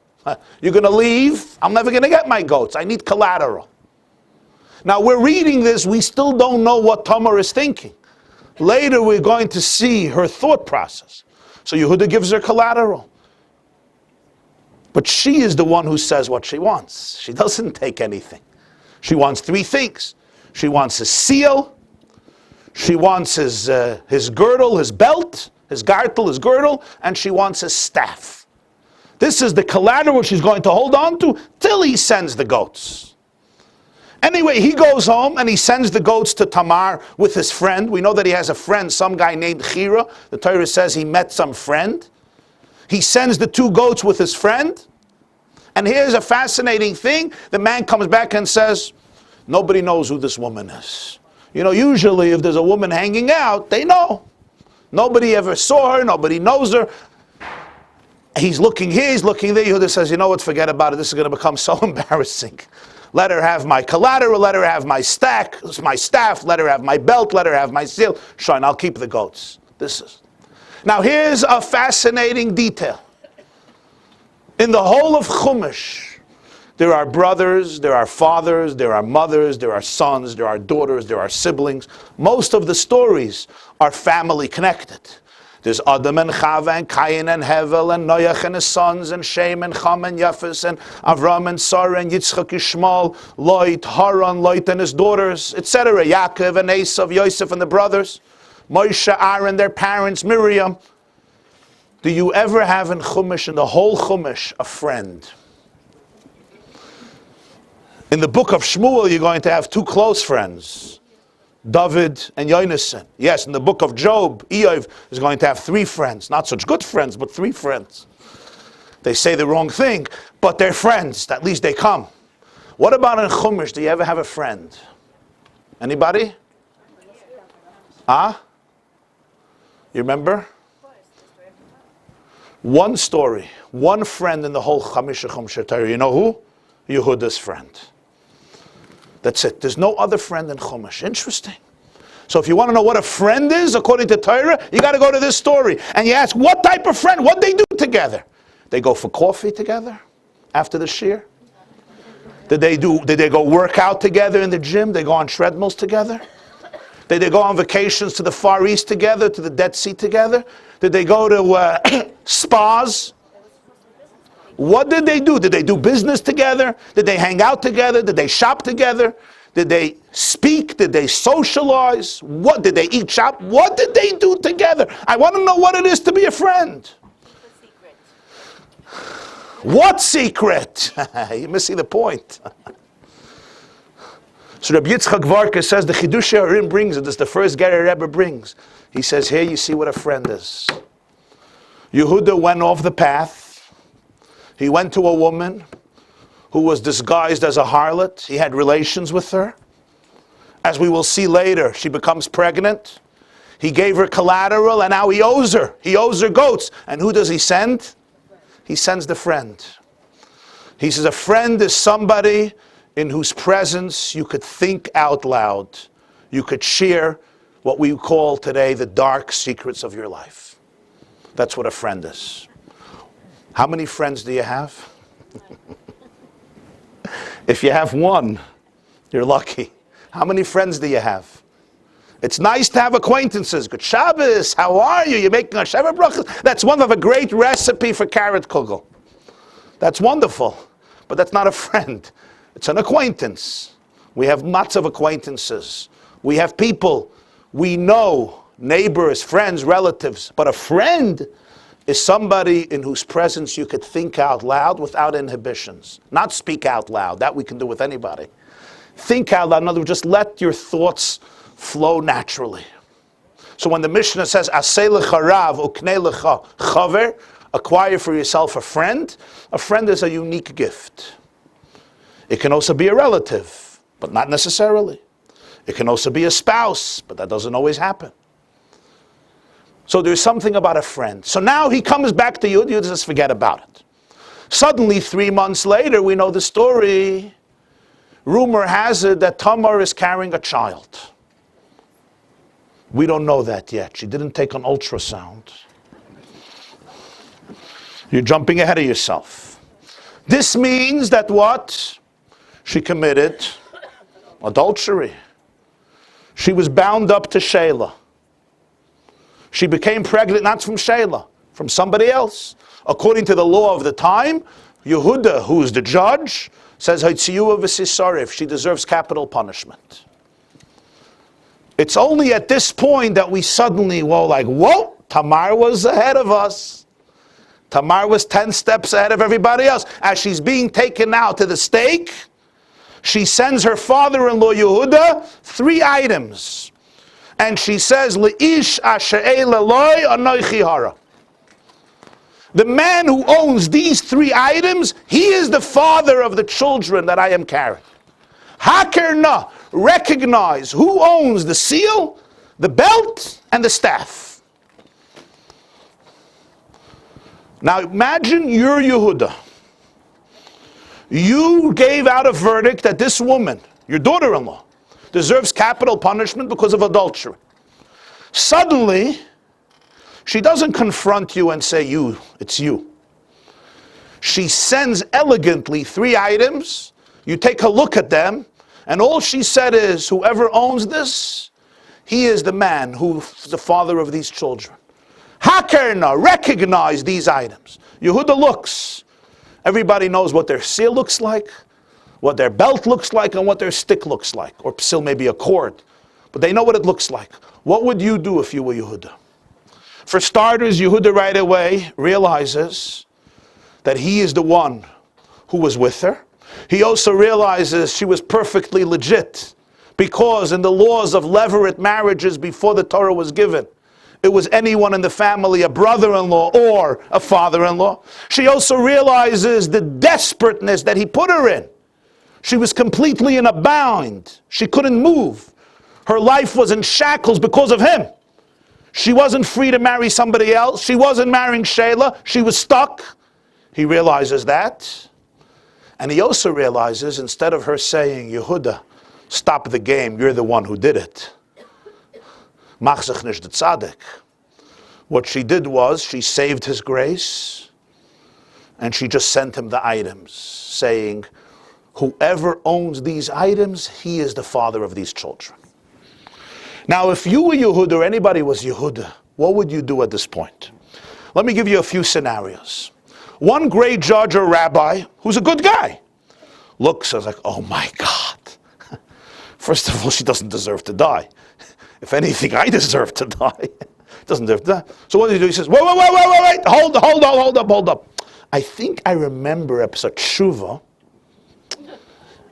You're going to leave? I'm never going to get my goats. I need collateral. Now we're reading this, we still don't know what Tamar is thinking. Later we're going to see her thought process. So Yehuda gives her collateral. But she is the one who says what she wants. She doesn't take anything. She wants 3 things. She wants a seal. She wants his girdle, his belt, his gartel, his girdle, and she wants his staff. This is the collateral she's going to hold on to till he sends the goats. Anyway, he goes home and he sends the goats to Tamar with his friend. We know that he has a friend, some guy named Chira. The Torah says he met some friend. He sends the 2 goats with his friend. And here's a fascinating thing. The man comes back and says, nobody knows who this woman is. You know, usually if there's a woman hanging out, they know. Nobody ever saw her, nobody knows her. He's looking here, he's looking there. Yehuda says, you know what, forget about it. This is going to become so embarrassing. Let her have my collateral, let her have my staff, let her have my belt, let her have my seal. Shine, I'll keep the goats. Now here's a fascinating detail. In the whole of Chumash, there are brothers, there are fathers, there are mothers, there are sons, there are daughters, there are siblings. Most of the stories are family connected. There's Adam and Chava and Cain and Hevel and Noach and his sons and Shem and Cham and Yafes and Avram and Sarah and Yitzchak, Ishmael, Lot, Haran, Lot and his daughters, etc. Yaakov and Esav, Yosef and the brothers, Moshe, Aaron, their parents, Miriam. Do you ever have in Chumash, in the whole Chumash, a friend? In the book of Shmuel, you're going to have 2 close friends, David and Yonasan. Yes, in the book of Job, Eov is going to have 3 friends. Not such good friends, but 3 friends. They say the wrong thing, but they're friends. At least they come. What about in Chumash? Do you ever have a friend? Anybody? Ah? You remember? One story, one friend in the whole Chamisha Chumash Torah. You know who? Yehuda's friend. That's it. There's no other friend in Chumash. Interesting. So if you want to know what a friend is, according to Torah, you got to go to this story. And you ask, what type of friend? What they do together? They go for coffee together after the shir? Did they go work out together in the gym? They go on treadmills together? Did they go on vacations to the Far East together, to the Dead Sea together? Did they go to spas? What did they do? Did they do business together? Did they hang out together? Did they shop together? Did they speak? Did they socialize? What did they eat? Shop? What did they do together? I want to know what it is to be a friend. What secret? You're missing the point. So Rabbi Yitzchak Varka says the Chidush Harim brings it. This is the first Gerer Rebbe brings. He says, here you see what a friend is. Yehuda went off the path. He went to a woman who was disguised as a harlot. He had relations with her. As we will see later, she becomes pregnant. He gave her collateral and now he owes her. He owes her goats. And who does he send? He sends the friend. He says a friend is somebody in whose presence you could think out loud. You could share what we call today the dark secrets of your life. That's what a friend is. How many friends do you have? If you have one, you're lucky. How many friends do you have? It's nice to have acquaintances. Good Shabbos, how are you? You're making a Sheva Bracha. That's one of a great recipe for carrot kugel. That's wonderful. But that's not a friend. It's an acquaintance. We have lots of acquaintances. We have people we know, neighbors, friends, relatives. But a friend is somebody in whose presence you could think out loud without inhibitions. Not speak out loud. That we can do with anybody. Think out loud. In other words, just let your thoughts flow naturally. So when the Mishnah says, Aseh lecha rav uknei lecha chaver, acquire for yourself a friend is a unique gift. It can also be a relative, but not necessarily. It can also be a spouse, but that doesn't always happen. So there's something about a friend. So now he comes back to Yehuda. Yehuda says, forget about it. Suddenly, 3 months later, we know the story. Rumor has it that Tamar is carrying a child. We don't know that yet. She didn't take an ultrasound. You're jumping ahead of yourself. This means that what? She committed adultery. She was bound up to Shelah. She became pregnant not from Shelah, from somebody else. According to the law of the time, Yehuda, who is the judge, says, she deserves capital punishment. It's only at this point that we suddenly, whoa, Tamar was ahead of us. Tamar was 10 steps ahead of everybody else. As she's being taken out to the stake, she sends her father-in-law Yehuda 3 items. And she says, Le'ish asher eloi anochi hara. The man who owns these 3 items, he is the father of the children that I am carrying. Hakerna, recognize who owns the seal, the belt, and the staff. Now imagine you're Yehuda. You gave out a verdict that this woman, your daughter-in-law, deserves capital punishment because of adultery. Suddenly, she doesn't confront you and say, it's you. She sends elegantly 3 items. You take a look at them, and all she said is, whoever owns this, he is the man who's the father of these children. Hakerna, recognize these items. Yehuda looks. Everybody knows what their seal looks like, what their belt looks like, and what their stick looks like. Or seal may be a cord. But they know what it looks like. What would you do if you were Yehuda? For starters, Yehuda right away realizes that he is the one who was with her. He also realizes she was perfectly legit, because in the laws of levirate marriages before the Torah was given, it was anyone in the family, a brother-in-law or a father-in-law. She also realizes the desperateness that he put her in. She was completely in a bind. She couldn't move. Her life was in shackles because of him. She wasn't free to marry somebody else. She wasn't marrying Shayla. She was stuck. He realizes that. And he also realizes, instead of her saying, Yehuda, stop the game, you're the one who did it. Mach sich nicht der Tzaddik. What she did was, she saved his grace, and she just sent him the items, saying, whoever owns these items, he is the father of these children. Now, if you were Yehuda or anybody was Yehuda, what would you do at this point? Let me give you a few scenarios. One great judge or rabbi, who's a good guy, looks and is like, oh my God. First of all, she doesn't deserve to die. If anything, I deserve to die. Doesn't deserve to die. So what does he do? He says, wait, hold up. I think I remember episode Tshuva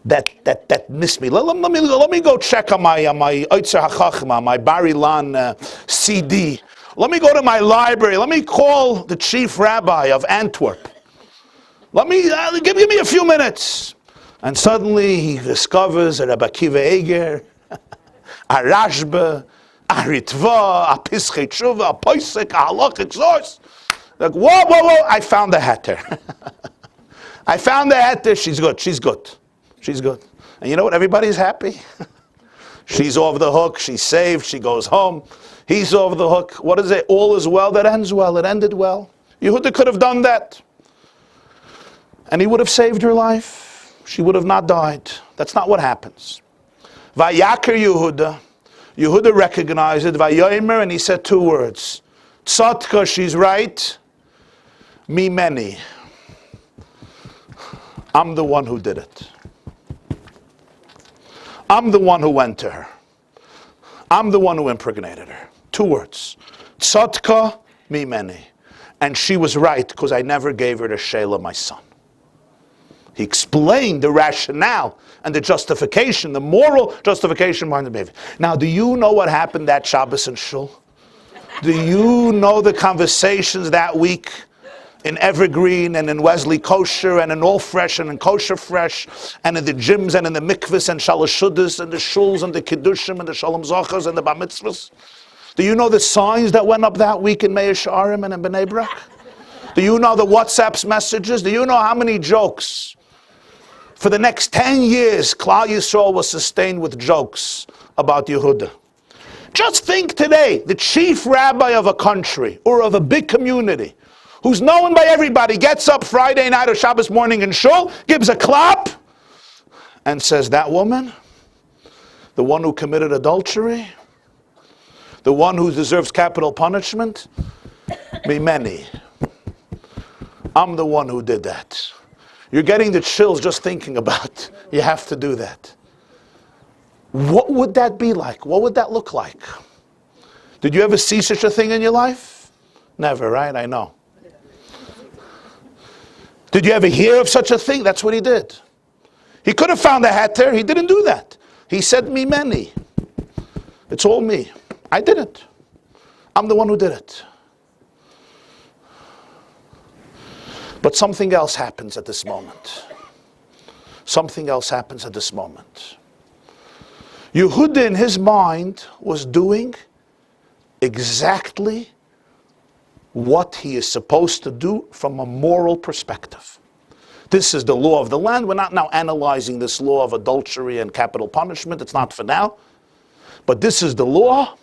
that missed me. Let me go check on my Ohr Chaim, my Bar Ilan CD. Let me go to my library. Let me call the chief rabbi of Antwerp. Let me give me a few minutes. And suddenly he discovers a Rabbi Akiva Eger, a Rashba, a Ritva, a Pischei Tshuva, a Poisek, a Halachic source. Like, whoa, I found the heter. I found the heter. She's good. And you know what? Everybody's happy. She's off the hook. She's saved. She goes home. He's off the hook. What is it? All is well that ends well. It ended well. Yehuda could have done that. And he would have saved her life. She would have not died. That's not what happens. Vayaker Yehuda. Yehuda recognized it. Vayomer, and he said 2 words. Tzatka, she's right. Me many. I'm the one who did it. I'm the one who went to her. I'm the one who impregnated her. 2 words. Tzatka, me many. And she was right, because I never gave her to Shayla, my son. He explained the rationale and the justification, the moral justification behind the behavior. Now, do you know what happened that Shabbos in Shul? Do you know the conversations that week in Evergreen and in Wesley Kosher and in All Fresh and in Kosher Fresh and in the gyms and in the mikvahs and Shalashuddis and the shuls and the kiddushim and the shalom zachas and the bar mitzvahs? Do you know the signs that went up that week in Meir Sha'arim and in Bnei Brak? Do you know the WhatsApp's messages? Do you know how many jokes? For the next 10 years, Klal Yisrael was sustained with jokes about Yehuda. Just think today, the chief rabbi of a country or of a big community, who's known by everybody, gets up Friday night or Shabbos morning in shul, gives a clap, and says, that woman, the one who committed adultery, the one who deserves capital punishment, be many. I'm the one who did that. You're getting the chills just thinking about, you have to do that. What would that be like? What would that look like? Did you ever see such a thing in your life? Never, right? I know. Did you ever hear of such a thing? That's what he did. He could have found a heter. He didn't do that. He said, me many. It's all me. I did it. I'm the one who did it. But something else happens at this moment. Something else happens at this moment. Yehuda in his mind was doing exactly what he is supposed to do from a moral perspective. This is the law of the land. We're not now analyzing this law of adultery and capital punishment. It's not for now. But this is the law,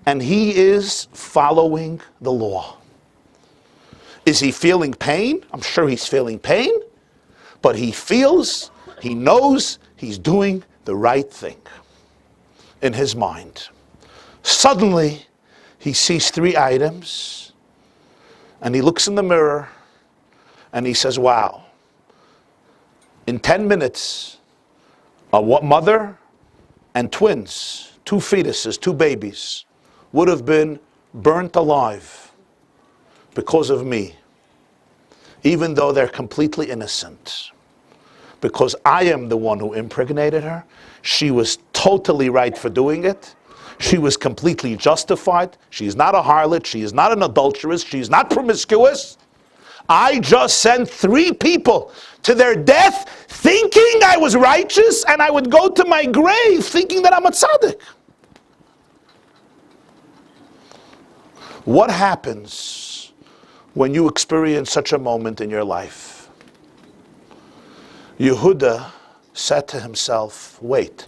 and he is following the law. Is he feeling pain? I'm sure he's feeling pain, but he knows he's doing the right thing in his mind. Suddenly, he sees 3 items, and he looks in the mirror, and he says, wow, in 10 minutes, a mother and twins, 2 fetuses, 2 babies, would have been burnt alive because of me, even though they're completely innocent. Because I am the one who impregnated her. She was totally right for doing it. She was completely justified. She is not a harlot. She is not an adulteress. She is not promiscuous. I just sent 3 people to their death thinking I was righteous, and I would go to my grave thinking that I'm a tzaddik. What happens when you experience such a moment in your life? Yehuda said to himself, wait.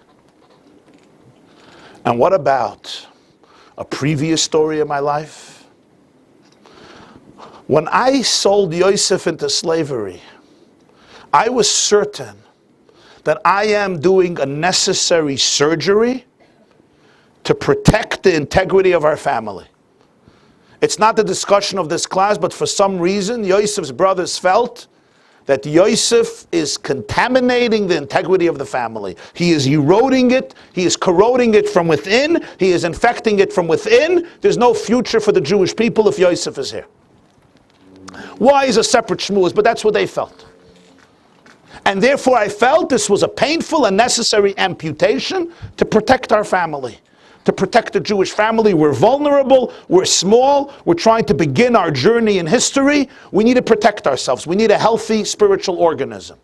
And what about a previous story in my life? When I sold Yosef into slavery, I was certain that I am doing a necessary surgery to protect the integrity of our family. It's not the discussion of this class, but for some reason, Yosef's brothers felt that Yosef is contaminating the integrity of the family. He is eroding it. He is corroding it from within. He is infecting it from within. There's no future for the Jewish people if Yosef is here. Why is a separate shmuz? But that's what they felt. And therefore I felt this was a painful and necessary amputation to protect our family. To protect the Jewish family. We're vulnerable, we're small, we're trying to begin our journey in history. We need to protect ourselves. We need a healthy spiritual organism.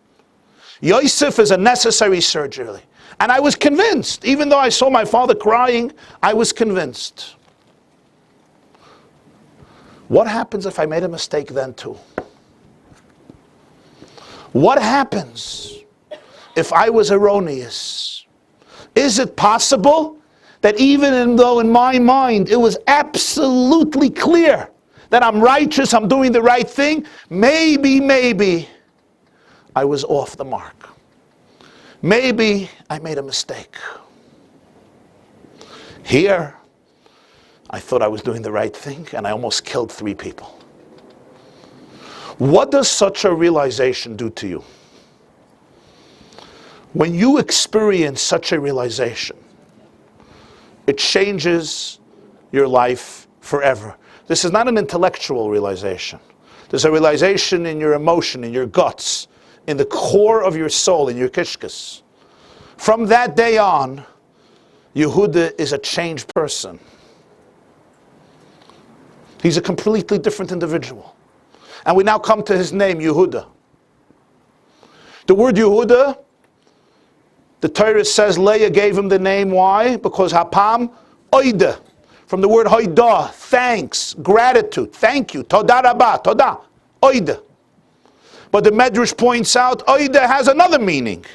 Yosef is a necessary surgery. And I was convinced, even though I saw my father crying, I was convinced. What happens if I made a mistake then too? What happens if I was erroneous? Is it possible that even though in my mind it was absolutely clear that I'm righteous, I'm doing the right thing, maybe I was off the mark. Maybe I made a mistake. Here, I thought I was doing the right thing and I almost killed 3 people. What does such a realization do to you? When you experience such a realization, it changes your life forever. This is not an intellectual realization. There's a realization in your emotion, in your guts, in the core of your soul, in your kishkas. From that day on, Yehuda is a changed person. He's a completely different individual. And we now come to his name, Yehuda. The word Yehuda, the Torah says Leah gave him the name. Why? Because hapam, oida. From the word hoida, thanks, gratitude, thank you, toda rabba, toda, oida. But the Medrash points out, oida has another meaning.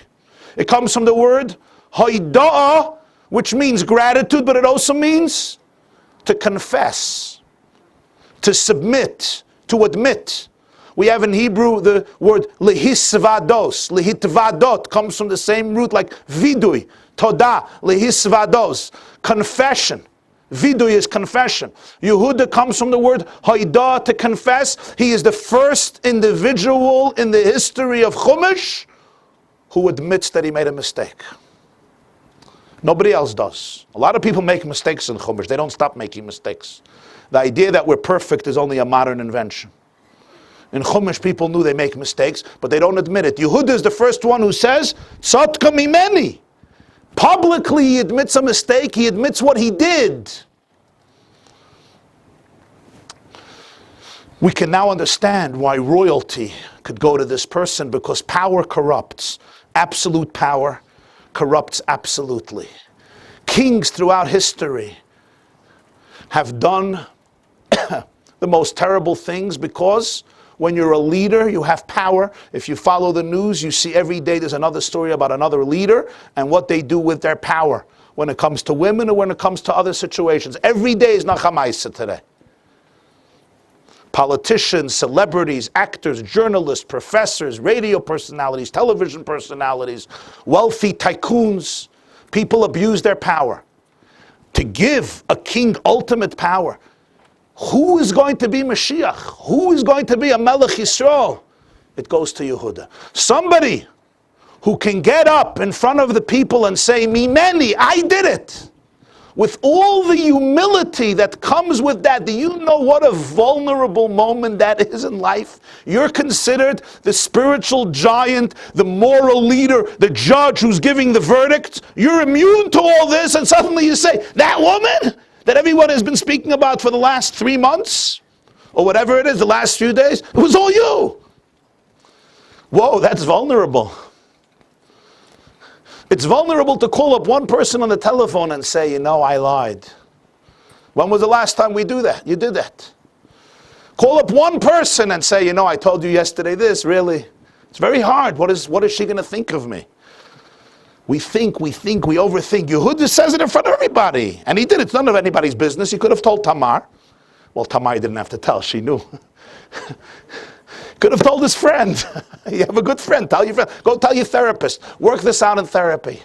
It comes from the word hoida, which means gratitude, but it also means to confess, to submit, to admit. We have in Hebrew the word lehisvados. Lehitvadot comes from the same root like vidui, toda, lehisvados, confession. Vidui is confession. Yehuda comes from the word haidah, to confess. He is the first individual in the history of Chumash who admits that he made a mistake. Nobody else does. A lot of people make mistakes in Chumash. They don't stop making mistakes. The idea that we're perfect is only a modern invention. In Chumash, people knew they make mistakes, but they don't admit it. Yehuda is the first one who says, Tzadka mimeni. Publicly, he admits a mistake. He admits what he did. We can now understand why royalty could go to this person, because power corrupts. Absolute power corrupts absolutely. Kings throughout history have done the most terrible things, because when you're a leader, you have power. If you follow the news, you see every day there's another story about another leader and what they do with their power when it comes to women or when it comes to other situations. Every day is Nachamaisa today. Politicians, celebrities, actors, journalists, professors, radio personalities, television personalities, wealthy tycoons, people abuse their power. To give a king ultimate power, who is going to be Mashiach? Who is going to be a Melech Yisrael? It goes to Yehuda. Somebody who can get up in front of the people and say, Mimeni, I did it. With all the humility that comes with that. Do you know what a vulnerable moment that is in life? You're considered the spiritual giant, the moral leader, the judge who's giving the verdict. You're immune to all this, and suddenly you say, that woman that everyone has been speaking about for the last 3 months, or whatever it is, the last few days, it was all you. Whoa, that's vulnerable. It's vulnerable to call up one person on the telephone and say, you know, I lied. When was the last time we do that? You did that. Call up one person and say, you know, I told you yesterday this, really. It's very hard. What is she going to think of me? We think, we overthink. Yehuda says it in front of everybody. And he did it. It's none of anybody's business. He could have told Tamar. Well, Tamar didn't have to tell. She knew. Could have told his friend. You have a good friend. Tell your friend. Go tell your therapist. Work this out in therapy.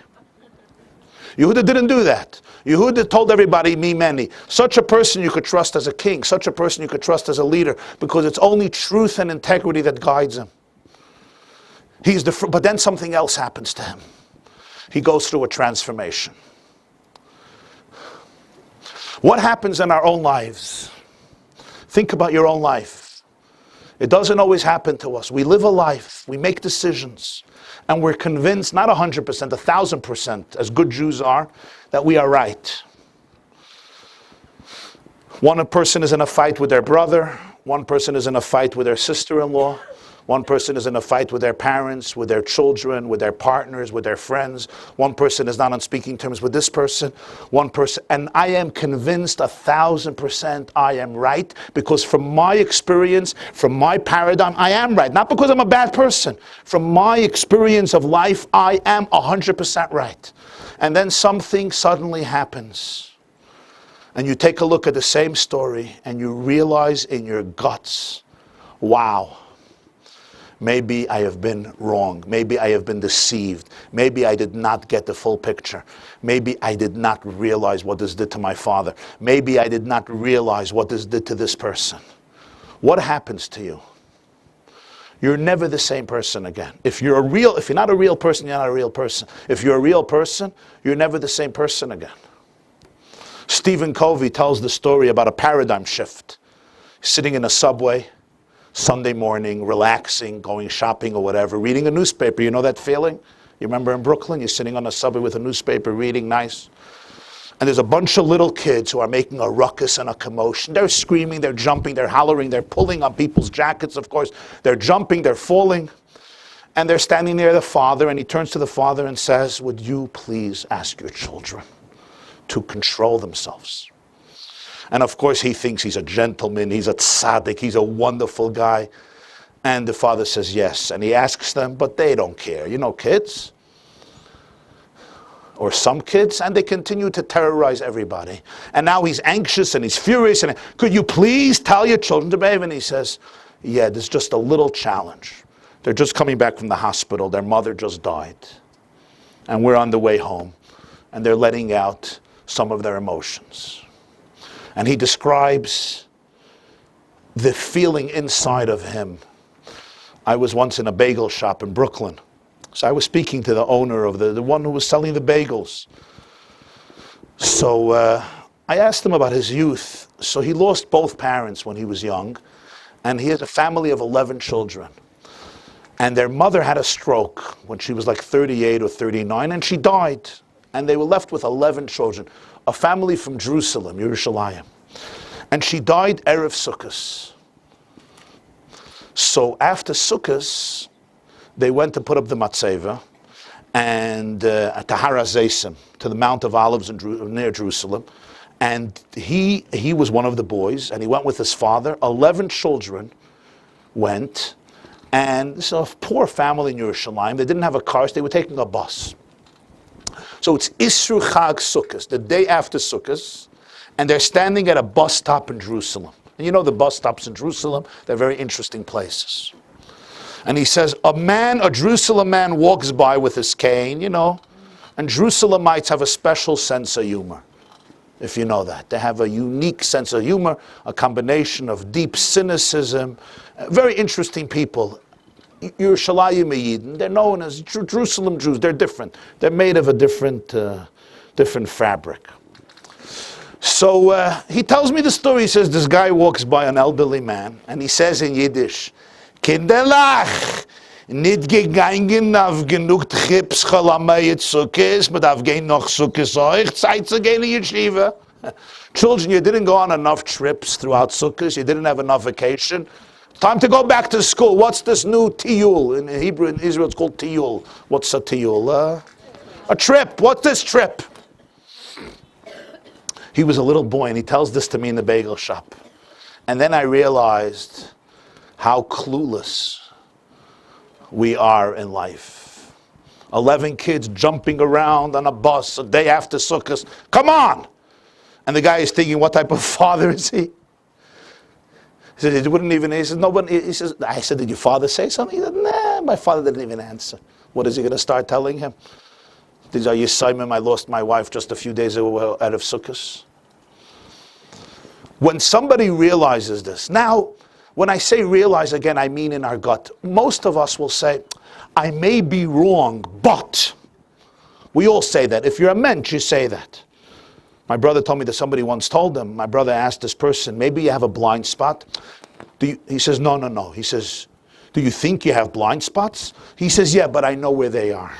Yehuda didn't do that. Yehuda told everybody, Mimeni. Such a person you could trust as a king. Such a person you could trust as a leader. Because it's only truth and integrity that guides him. But then something else happens to him. He goes through a transformation. What happens in our own lives? Think about your own life. It doesn't always happen to us. We live a life, we make decisions, and we're convinced, not 100%, 1,000%, as good Jews are, that we are right. One person is in a fight with their brother, one person is in a fight with their sister-in-law, one person is in a fight with their parents, with their children, with their partners, with their friends. One person is not on speaking terms with this person. One person, and I am convinced 1,000% I am right, because from my experience, from my paradigm, I am right. Not because I'm a bad person. From my experience of life, I am 100% right. And then something suddenly happens. And you take a look at the same story and you realize in your guts, wow. Maybe I have been wrong. Maybe I have been deceived. Maybe I did not get the full picture. Maybe I did not realize what this did to my father. Maybe I did not realize what this did to this person. What happens to you? You're never the same person again. If you're not a real person, you're not a real person. If you're a real person, you're never the same person again. Stephen Covey tells the story about a paradigm shift. Sitting in a subway, Sunday morning, relaxing, going shopping or whatever, reading a newspaper. You know that feeling? You remember in Brooklyn, you're sitting on a subway with a newspaper, reading nice. And there's a bunch of little kids who are making a ruckus and a commotion. They're screaming, they're jumping, they're hollering, they're pulling on people's jackets, of course. They're jumping, they're falling. And they're standing near the father, and he turns to the father and says, would you please ask your children to control themselves? And of course he thinks he's a gentleman, he's a tzaddik, he's a wonderful guy. And the father says yes. And he asks them, but they don't care. You know, kids, or some kids, and they continue to terrorize everybody. And now he's anxious and he's furious. And could you please tell your children to behave? And he says, yeah, there's just a little challenge. They're just coming back from the hospital. Their mother just died. And we're on the way home. And they're letting out some of their emotions. And he describes the feeling inside of him. I was once in a bagel shop in Brooklyn. So I was speaking to the owner of the one who was selling the bagels. So I asked him about his youth. So he lost both parents when he was young. And he has a family of 11 children. And their mother had a stroke when she was like 38 or 39, and she died. And they were left with 11 children, a family from Jerusalem, Yerushalayim. And she died Erev Sukkot. So after Sukkot, they went to put up the matzeva and at the Har HaZeisim, to the Mount of Olives near Jerusalem. And he was one of the boys, and he went with his father. 11 children went, and so a poor family in Yerushalayim. They didn't have a car, so they were taking a bus. So it's Isru Chag Sukkot, the day after Sukkot, and they're standing at a bus stop in Jerusalem. And you know the bus stops in Jerusalem, they're very interesting places. And he says, a Jerusalem man walks by with his cane, and Jerusalemites have a special sense of humor, if you know that. They have a unique sense of humor, a combination of deep cynicism, very interesting people. Yerushalayim Yidden, they're known as Jerusalem Jews, they're different. They're made of a different fabric. So he tells me the story. He says this guy walks by an elderly man, and he says in Yiddish, Kinderlach, nit gegangen auf genug Trips Chalamei Zuckes, but auf gehen noch Zuckes euch, Zeit zu gehen in Yeshiva. Children, you didn't go on enough trips throughout Sukkot, you didn't have enough vacation. Time to go back to school. What's this new tiyul? In Hebrew, in Israel, it's called tiyul. What's a tiyul? A trip. What's this trip? He was a little boy, and he tells this to me in the bagel shop. And then I realized how clueless we are in life. 11 kids jumping around on a bus a day after Sukkot. Come on! And the guy is thinking, what type of father is he? He said, he wouldn't even, he says, nobody, he says, I said, did your father say something? He said, nah, my father didn't even answer. What is he going to start telling him? These are Simon, I lost my wife just a few days ago out of Sukkot. When somebody realizes this, now, when I say realize again, I mean in our gut. Most of us will say, I may be wrong, but. We all say that. If you're a mensch, you say that. My brother told me that somebody once told him, my brother asked this person, maybe you have a blind spot? He says, no. He says, do you think you have blind spots? He says, yeah, but I know where they are.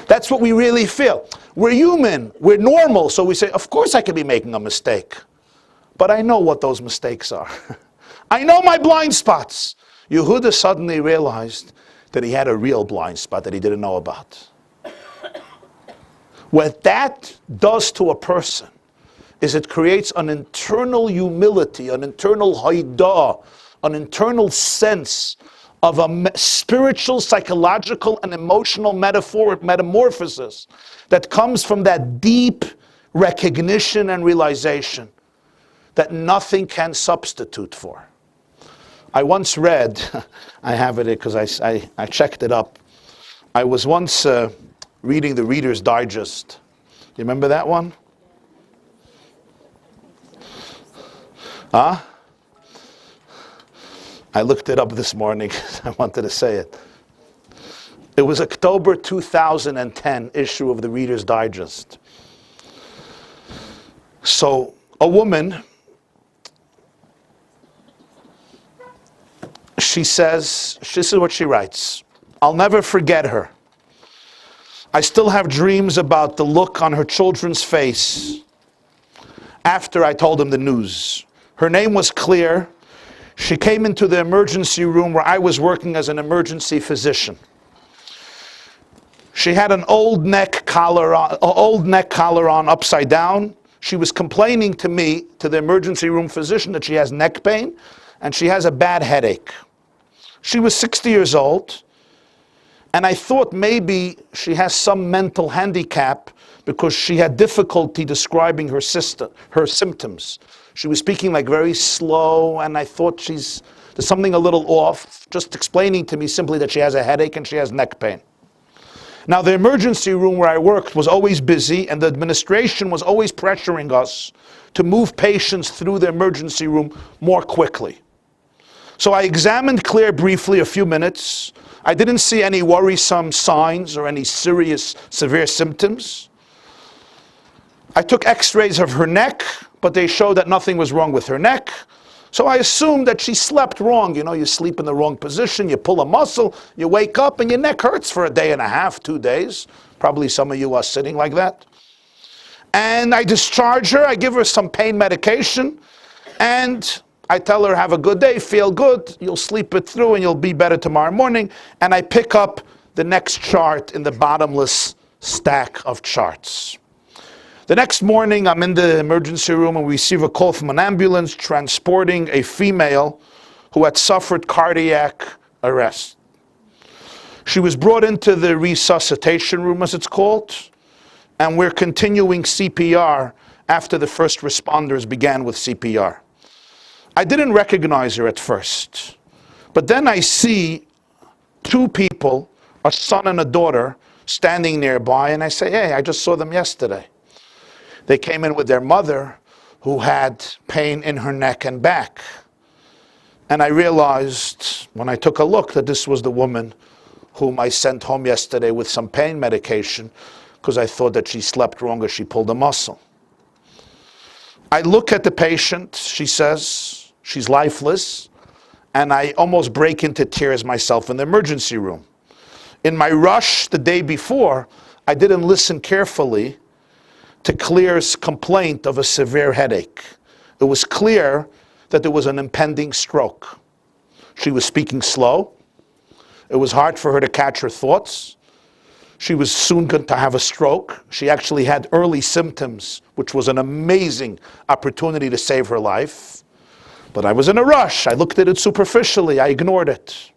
That's what we really feel. We're human, we're normal, so we say, of course I could be making a mistake. But I know what those mistakes are. I know my blind spots. Yehuda suddenly realized that he had a real blind spot that he didn't know about. What that does to a person is it creates an internal humility, an internal haidah, an internal sense of a spiritual, psychological, and emotional metamorphosis that comes from that deep recognition and realization that nothing can substitute for. I once read, I have it because I checked it up. I was once reading the Reader's Digest. You remember that one? Huh? I looked it up this morning. I wanted to say it. It was October 2010 issue of the Reader's Digest. So a woman, she says, this is what she writes. I'll never forget her. I still have dreams about the look on her children's face after I told them the news. Her name was Claire. She came into the emergency room where I was working as an emergency physician. She had an old neck collar on upside down. She was complaining to me, to the emergency room physician, that she has neck pain and she has a bad headache. She was 60 years old, and I thought maybe she has some mental handicap because she had difficulty describing her symptoms. She was speaking like very slow, and I thought there's something a little off, just explaining to me simply that she has a headache and she has neck pain. Now, the emergency room where I worked was always busy, and the administration was always pressuring us to move patients through the emergency room more quickly. So I examined Claire briefly a few minutes. I didn't see any worrisome signs or any severe symptoms. I took x-rays of her neck, but they showed that nothing was wrong with her neck. So I assumed that she slept wrong. You know, you sleep in the wrong position, you pull a muscle, you wake up and your neck hurts for a day and a half, 2 days. Probably some of you are sitting like that. And I discharge her, I give her some pain medication, and I tell her, have a good day, feel good, you'll sleep it through and you'll be better tomorrow morning. And I pick up the next chart in the bottomless stack of charts. The next morning, I'm in the emergency room and we receive a call from an ambulance transporting a female who had suffered cardiac arrest. She was brought into the resuscitation room, as it's called, and we're continuing CPR after the first responders began with CPR. I didn't recognize her at first, but then I see 2 people, a son and a daughter, standing nearby, and I say, hey, I just saw them yesterday. They came in with their mother, who had pain in her neck and back. And I realized, when I took a look, that this was the woman whom I sent home yesterday with some pain medication, because I thought that she slept wrong or she pulled a muscle. I look at the patient, she says, she's lifeless, and I almost break into tears myself in the emergency room. In my rush the day before, I didn't listen carefully to Claire's complaint of a severe headache. It was clear that there was an impending stroke. She was speaking slow. It was hard for her to catch her thoughts. She was soon going to have a stroke. She actually had early symptoms, which was an amazing opportunity to save her life. But I was in a rush. I looked at it superficially. I ignored it.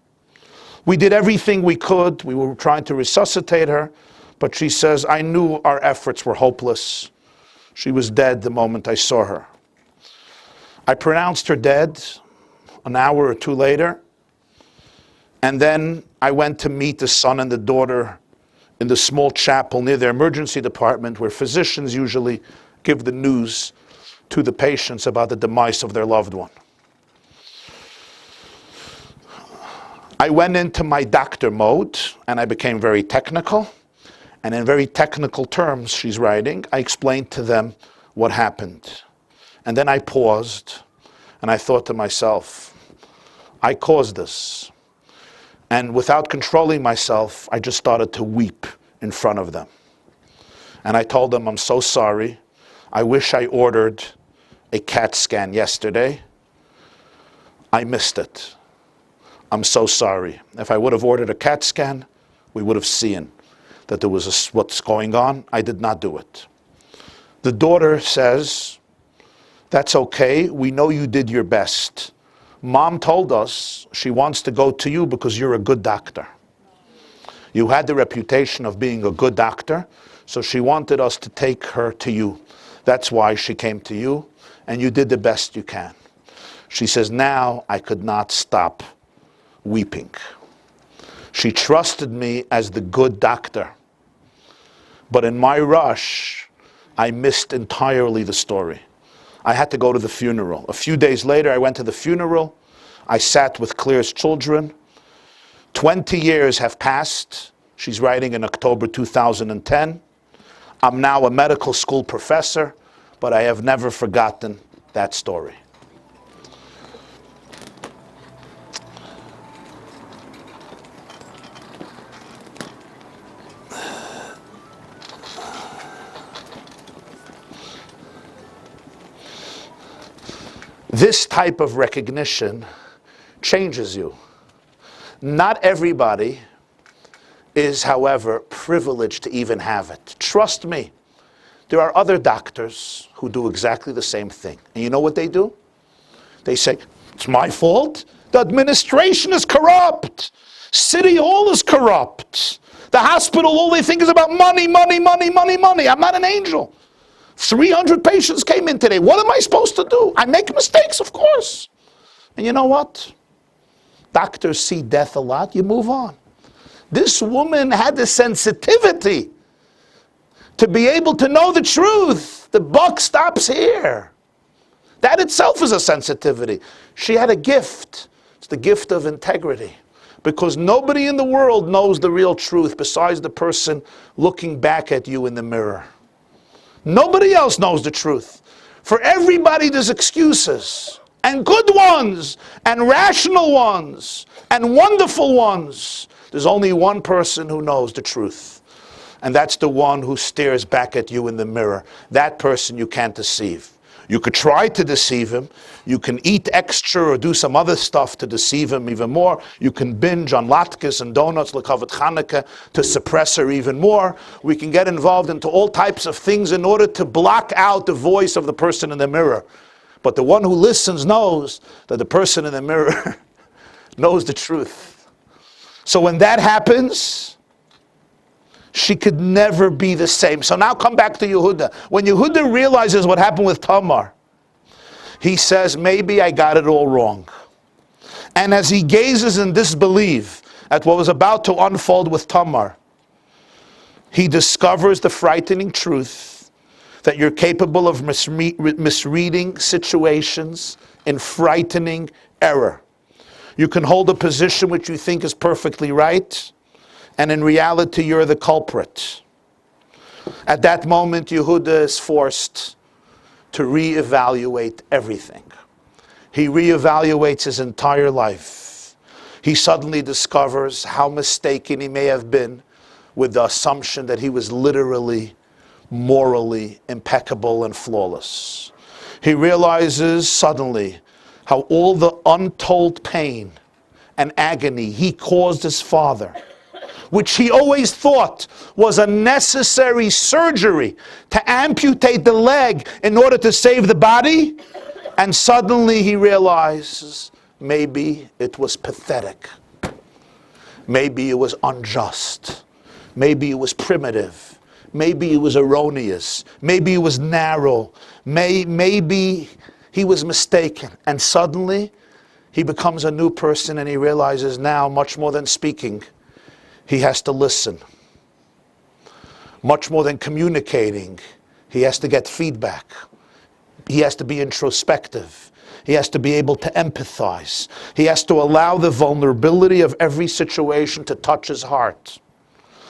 We did everything we could. We were trying to resuscitate her. But she says, I knew our efforts were hopeless. She was dead the moment I saw her. I pronounced her dead an hour or 2 later. And then I went to meet the son and the daughter in the small chapel near the emergency department, where physicians usually give the news to the patients about the demise of their loved one. I went into my doctor mode and I became very technical. And in very technical terms, she's writing, I explained to them what happened. And then I paused and I thought to myself, I caused this. And without controlling myself, I just started to weep in front of them. And I told them, I'm so sorry. I wish I ordered a CAT scan yesterday. I missed it. I'm so sorry. If I would have ordered a CAT scan, we would have seen that there was what's going on. I did not do it. The daughter says, that's okay. We know you did your best. Mom told us she wants to go to you because you're a good doctor. You had the reputation of being a good doctor, so she wanted us to take her to you. That's why she came to you, and you did the best you can. She says, now I could not stop weeping. She trusted me as the good doctor. But in my rush, I missed entirely the story. I had to go to the funeral. A few days later, I went to the funeral. I sat with Claire's children. 20 years have passed. She's writing in October 2010. I'm now a medical school professor, but I have never forgotten that story. This type of recognition changes you. Not everybody is, however, privileged to even have it. Trust me, there are other doctors who do exactly the same thing. And you know what they do? They say, it's my fault. The administration is corrupt. City Hall is corrupt. The hospital, all they think is about money, money, money, money, money. I'm not an angel. 300 patients came in today. What am I supposed to do? I make mistakes, of course. And you know what? Doctors see death a lot. You move on. This woman had the sensitivity to be able to know the truth. The buck stops here. That itself is a sensitivity. She had a gift. It's the gift of integrity. Because nobody in the world knows the real truth besides the person looking back at you in the mirror. Nobody else knows the truth. For everybody, there's excuses. and good ones, and rational ones, and wonderful ones. There's only one person who knows the truth. And that's the one who stares back at you in the mirror. That person you can't deceive. You could try to deceive him. You can eat extra or do some other stuff to deceive him even more. You can binge on latkes and donuts, l'kavat Chanukah, to suppress her even more. We can get involved into all types of things in order to block out the voice of the person in the mirror. But the one who listens knows that the person in the mirror knows the truth. So when that happens, she could never be the same. So now come back to Yehuda. When Yehuda realizes what happened with Tamar, he says, maybe I got it all wrong. And as he gazes in disbelief at what was about to unfold with Tamar, he discovers the frightening truth that you're capable of misreading situations in frightening error. You can hold a position which you think is perfectly right, and in reality, you're the culprit. At that moment, Yehuda is forced to reevaluate everything. He reevaluates his entire life. He suddenly discovers how mistaken he may have been with the assumption that he was literally, morally impeccable and flawless. He realizes suddenly how all the untold pain and agony he caused his father, which he always thought was a necessary surgery to amputate the leg in order to save the body. And suddenly he realizes maybe it was pathetic. Maybe it was unjust. Maybe it was primitive. Maybe it was erroneous. Maybe it was narrow. Maybe he was mistaken. And suddenly he becomes a new person, and he realizes now, much more than speaking, he has to listen. Much more than communicating, he has to get feedback. He has to be introspective. He has to be able to empathize. He has to allow the vulnerability of every situation to touch his heart.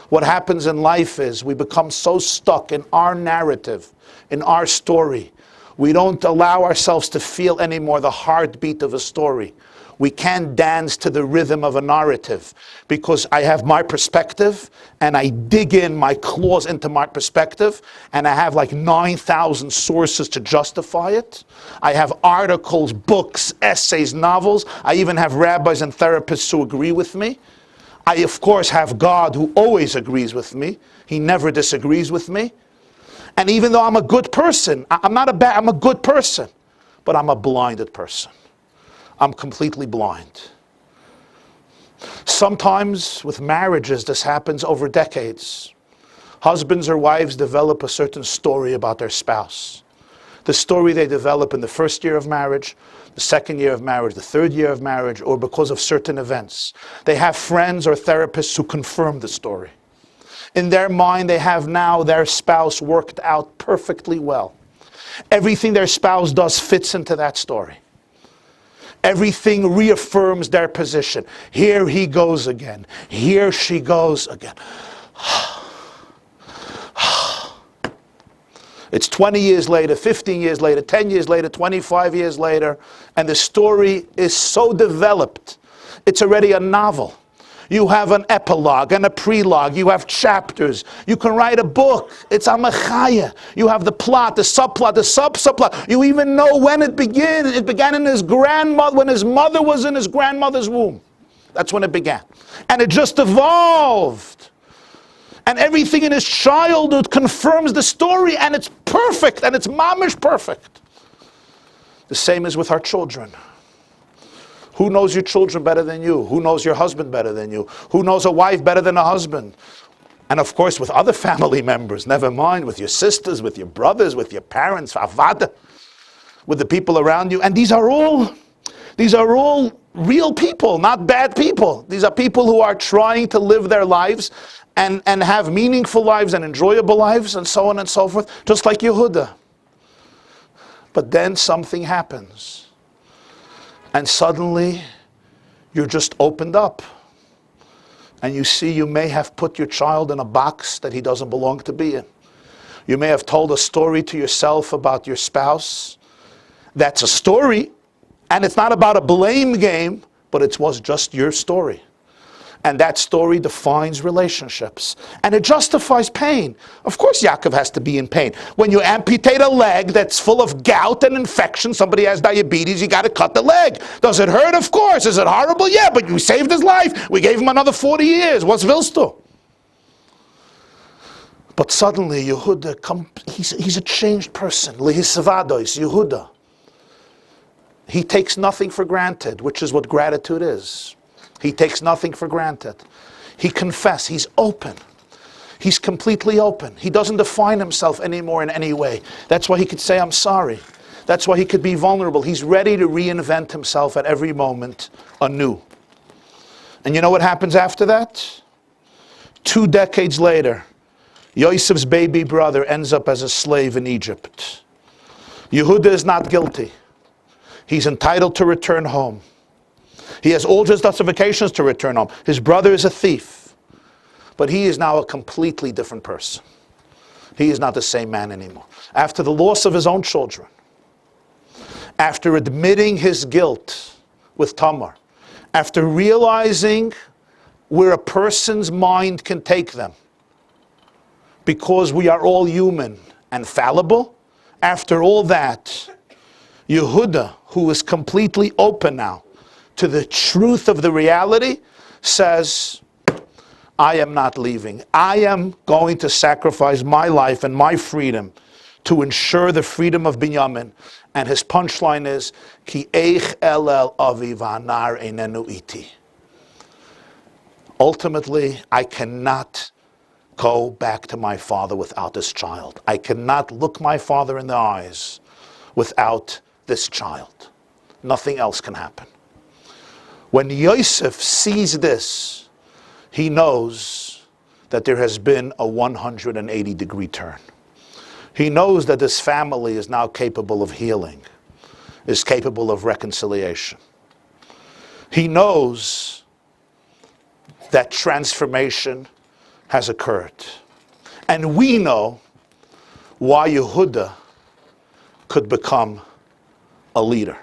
What happens in life is we become so stuck in our narrative, in our story. We don't allow ourselves to feel anymore the heartbeat of a story. We can't dance to the rhythm of a narrative because I have my perspective and I dig in my claws into my perspective and I have like 9,000 sources to justify it. I have articles, books, essays, novels. I even have rabbis and therapists who agree with me. I, of course, have God who always agrees with me. He never disagrees with me. And even though I'm a good person, I'm a good person, but I'm a blinded person. I'm completely blind. Sometimes with marriages, this happens over decades. Husbands or wives develop a certain story about their spouse. The story they develop in the first year of marriage, the second year of marriage, the third year of marriage, or because of certain events. They have friends or therapists who confirm the story. In their mind, they have now their spouse worked out perfectly well. Everything their spouse does fits into that story. Everything reaffirms their position. Here he goes again. Here she goes again. It's 20 years later, 15 years later, 10 years later, 25 years later, and the story is so developed. It's already a novel. You have an epilogue and a prelogue. You have chapters. You can write a book. It's a mechaya. You have the plot, the subplot, the subplot. You even know when it began. It began in his grandmother, when his mother was in his grandmother's womb. That's when it began. And it just evolved. And everything in his childhood confirms the story, and it's perfect, and it's mamish perfect. The same is with our children. Who knows your children better than you? Who knows your husband better than you? Who knows a wife better than a husband? And of course with other family members, never mind with your sisters, with your brothers, with your parents, avada, with the people around you. And these are all real people, not bad people. These are people who are trying to live their lives and have meaningful lives and enjoyable lives and so on and so forth, just like Yehuda. But then something happens. And suddenly, you're just opened up. And you see you may have put your child in a box that he doesn't belong to be in. You may have told a story to yourself about your spouse. That's a story, And it's not about a blame game, but it was just your story. And that story defines relationships. And it justifies pain. Of course Yaakov has to be in pain. When you amputate a leg that's full of gout and infection, somebody has diabetes, you got to cut the leg. Does it hurt? Of course. Is it horrible? Yeah, but you saved his life. We gave him another 40 years. What's Vilsto? But suddenly Yehuda, he's a changed person. Lehisavados, Yehuda. He takes nothing for granted, which is what gratitude is. He takes nothing for granted. He confesses. He's open. He's completely open. He doesn't define himself anymore in any way. That's why he could say, I'm sorry. That's why he could be vulnerable. He's ready to reinvent himself at every moment anew. And you know what happens after that? 2 decades later, Yosef's baby brother ends up as a slave in Egypt. Yehuda is not guilty. He's entitled to return home. He has all his justifications to return home. His brother is a thief. But he is now a completely different person. He is not the same man anymore. After the loss of his own children, after admitting his guilt with Tamar, after realizing where a person's mind can take them, because we are all human and fallible, after all that, Yehuda, who is completely open now to the truth of the reality, says, I am not leaving. I am going to sacrifice my life and my freedom to ensure the freedom of Binyamin. And his punchline is, Ki eich elel avi v'anar einenu iti. Ultimately, I cannot go back to my father without this child. I cannot look my father in the eyes without this child. Nothing else can happen. When Yosef sees this, he knows that there has been a 180-degree turn. He knows that this family is now capable of healing, is capable of reconciliation. He knows that transformation has occurred. And we know why Yehuda could become a leader.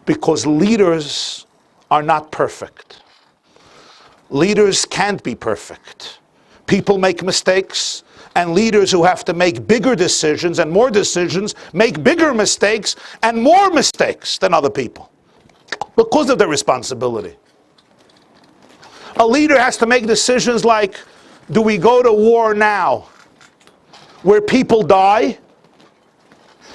Because leaders are not perfect. Leaders can't be perfect. People make mistakes, and leaders who have to make bigger decisions and more decisions make bigger mistakes and more mistakes than other people because of their responsibility. A leader has to make decisions like, do we go to war now where people die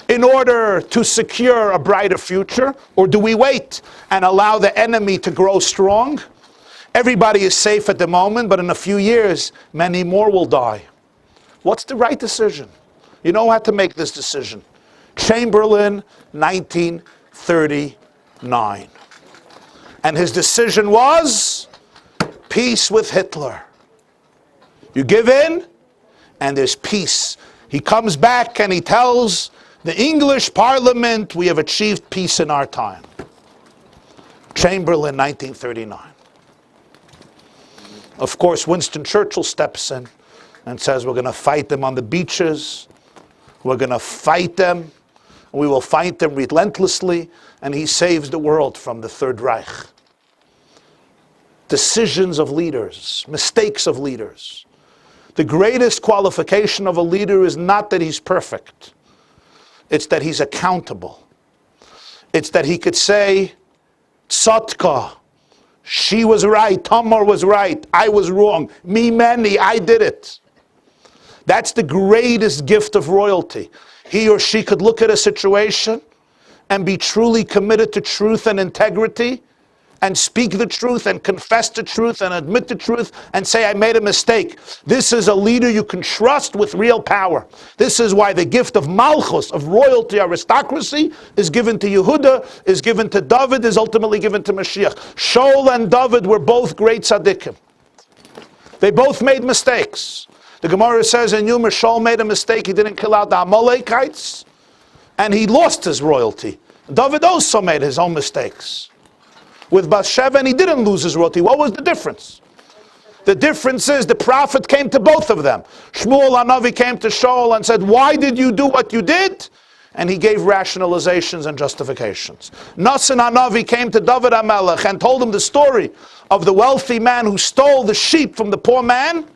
in order to secure a brighter future, or do we wait and allow the enemy to grow strong? Everybody is safe at the moment, but in a few years, many more will die. What's the right decision? You know how to make this decision. Chamberlain, 1939. And his decision was peace with Hitler. You give in, and there's peace. He comes back and he tells the English Parliament, we have achieved peace in our time. Chamberlain, 1939. Of course, Winston Churchill steps in and says, we're going to fight them on the beaches. We're going to fight them. We will fight them relentlessly. And he saves the world from the Third Reich. Decisions of leaders, mistakes of leaders. The greatest qualification of a leader is not that he's perfect. It's that he's accountable. It's that he could say, Tzatka, she was right, Tamar was right, I was wrong, me many, I did it. That's the greatest gift of royalty. He or she could look at a situation and be truly committed to truth and integrity and speak the truth and confess the truth and admit the truth and say, I made a mistake. This is a leader you can trust with real power. This is why the gift of malchus, of royalty, aristocracy, is given to Yehuda, is given to David, is ultimately given to Mashiach. Shaul and David were both great tzaddikim. They both made mistakes. The Gemara says in Yuma, Shaul made a mistake. He didn't kill out the Amalekites, and he lost his royalty. David also made his own mistakes with Bathsheba, and he didn't lose his royalty. What was the difference? The difference is the prophet came to both of them. Shmuel HaNavi came to Shaul and said, why did you do what you did? and he gave rationalizations and justifications. Nasan HaNavi came to David HaMelech and told him the story of the wealthy man who stole the sheep from the poor man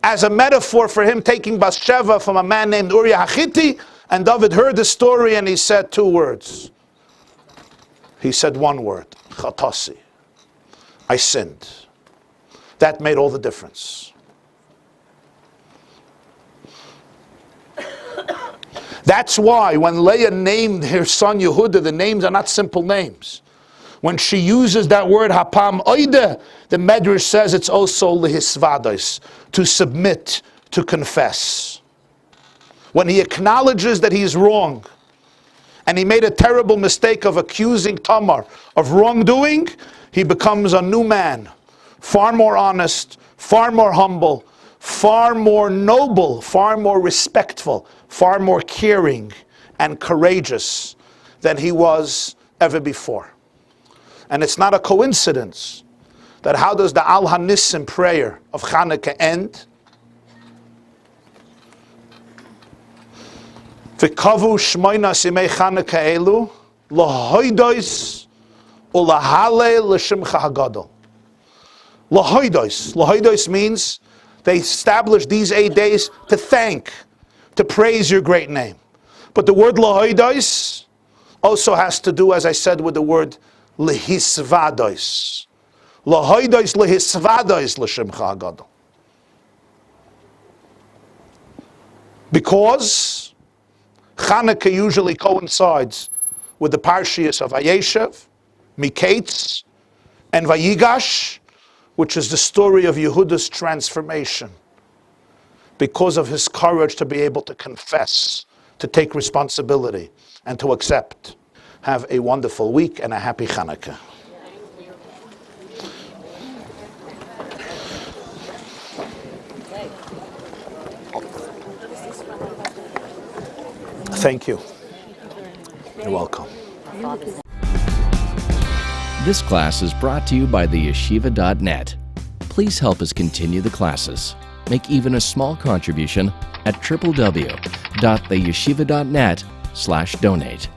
as a metaphor for him taking Bathsheba from a man named Uriah HaChitti. And David heard the story and he said two words. He said one word, Chatasi. I sinned. That made all the difference. That's why when Leah named her son Yehuda, the names are not simple names. When she uses that word hapam oide, the Medrash says it's also lehisvados, to submit, to confess. When he acknowledges that he is wrong, and he made a terrible mistake of accusing Tamar of wrongdoing, he becomes a new man, far more honest, far more humble, far more noble, far more respectful, far more caring and courageous than he was ever before. And it's not a coincidence that how does the Al Hanissim prayer of Chanukah end? V'kavu shmoinas yimei Chanukah elu lahoidos ulahale l'shimcha hagadol. Lahoidos. Lahoidos means they established these 8 days to thank, to praise your great name. But the word lahoidos also has to do, as I said, with the word lehisvados. Lahoidos lehisvados l'shimcha hagadol. Because Chanukah usually coincides with the Parshias of Yosef, Miketz, and Vayigash, which is the story of Yehuda's transformation because of his courage to be able to confess, to take responsibility, and to accept. Have a wonderful week and a happy Chanukah. Thank you. You're welcome. This class is brought to you by theyeshiva.net. Please help us continue the classes. Make even a small contribution at www.theyeshiva.net/donate.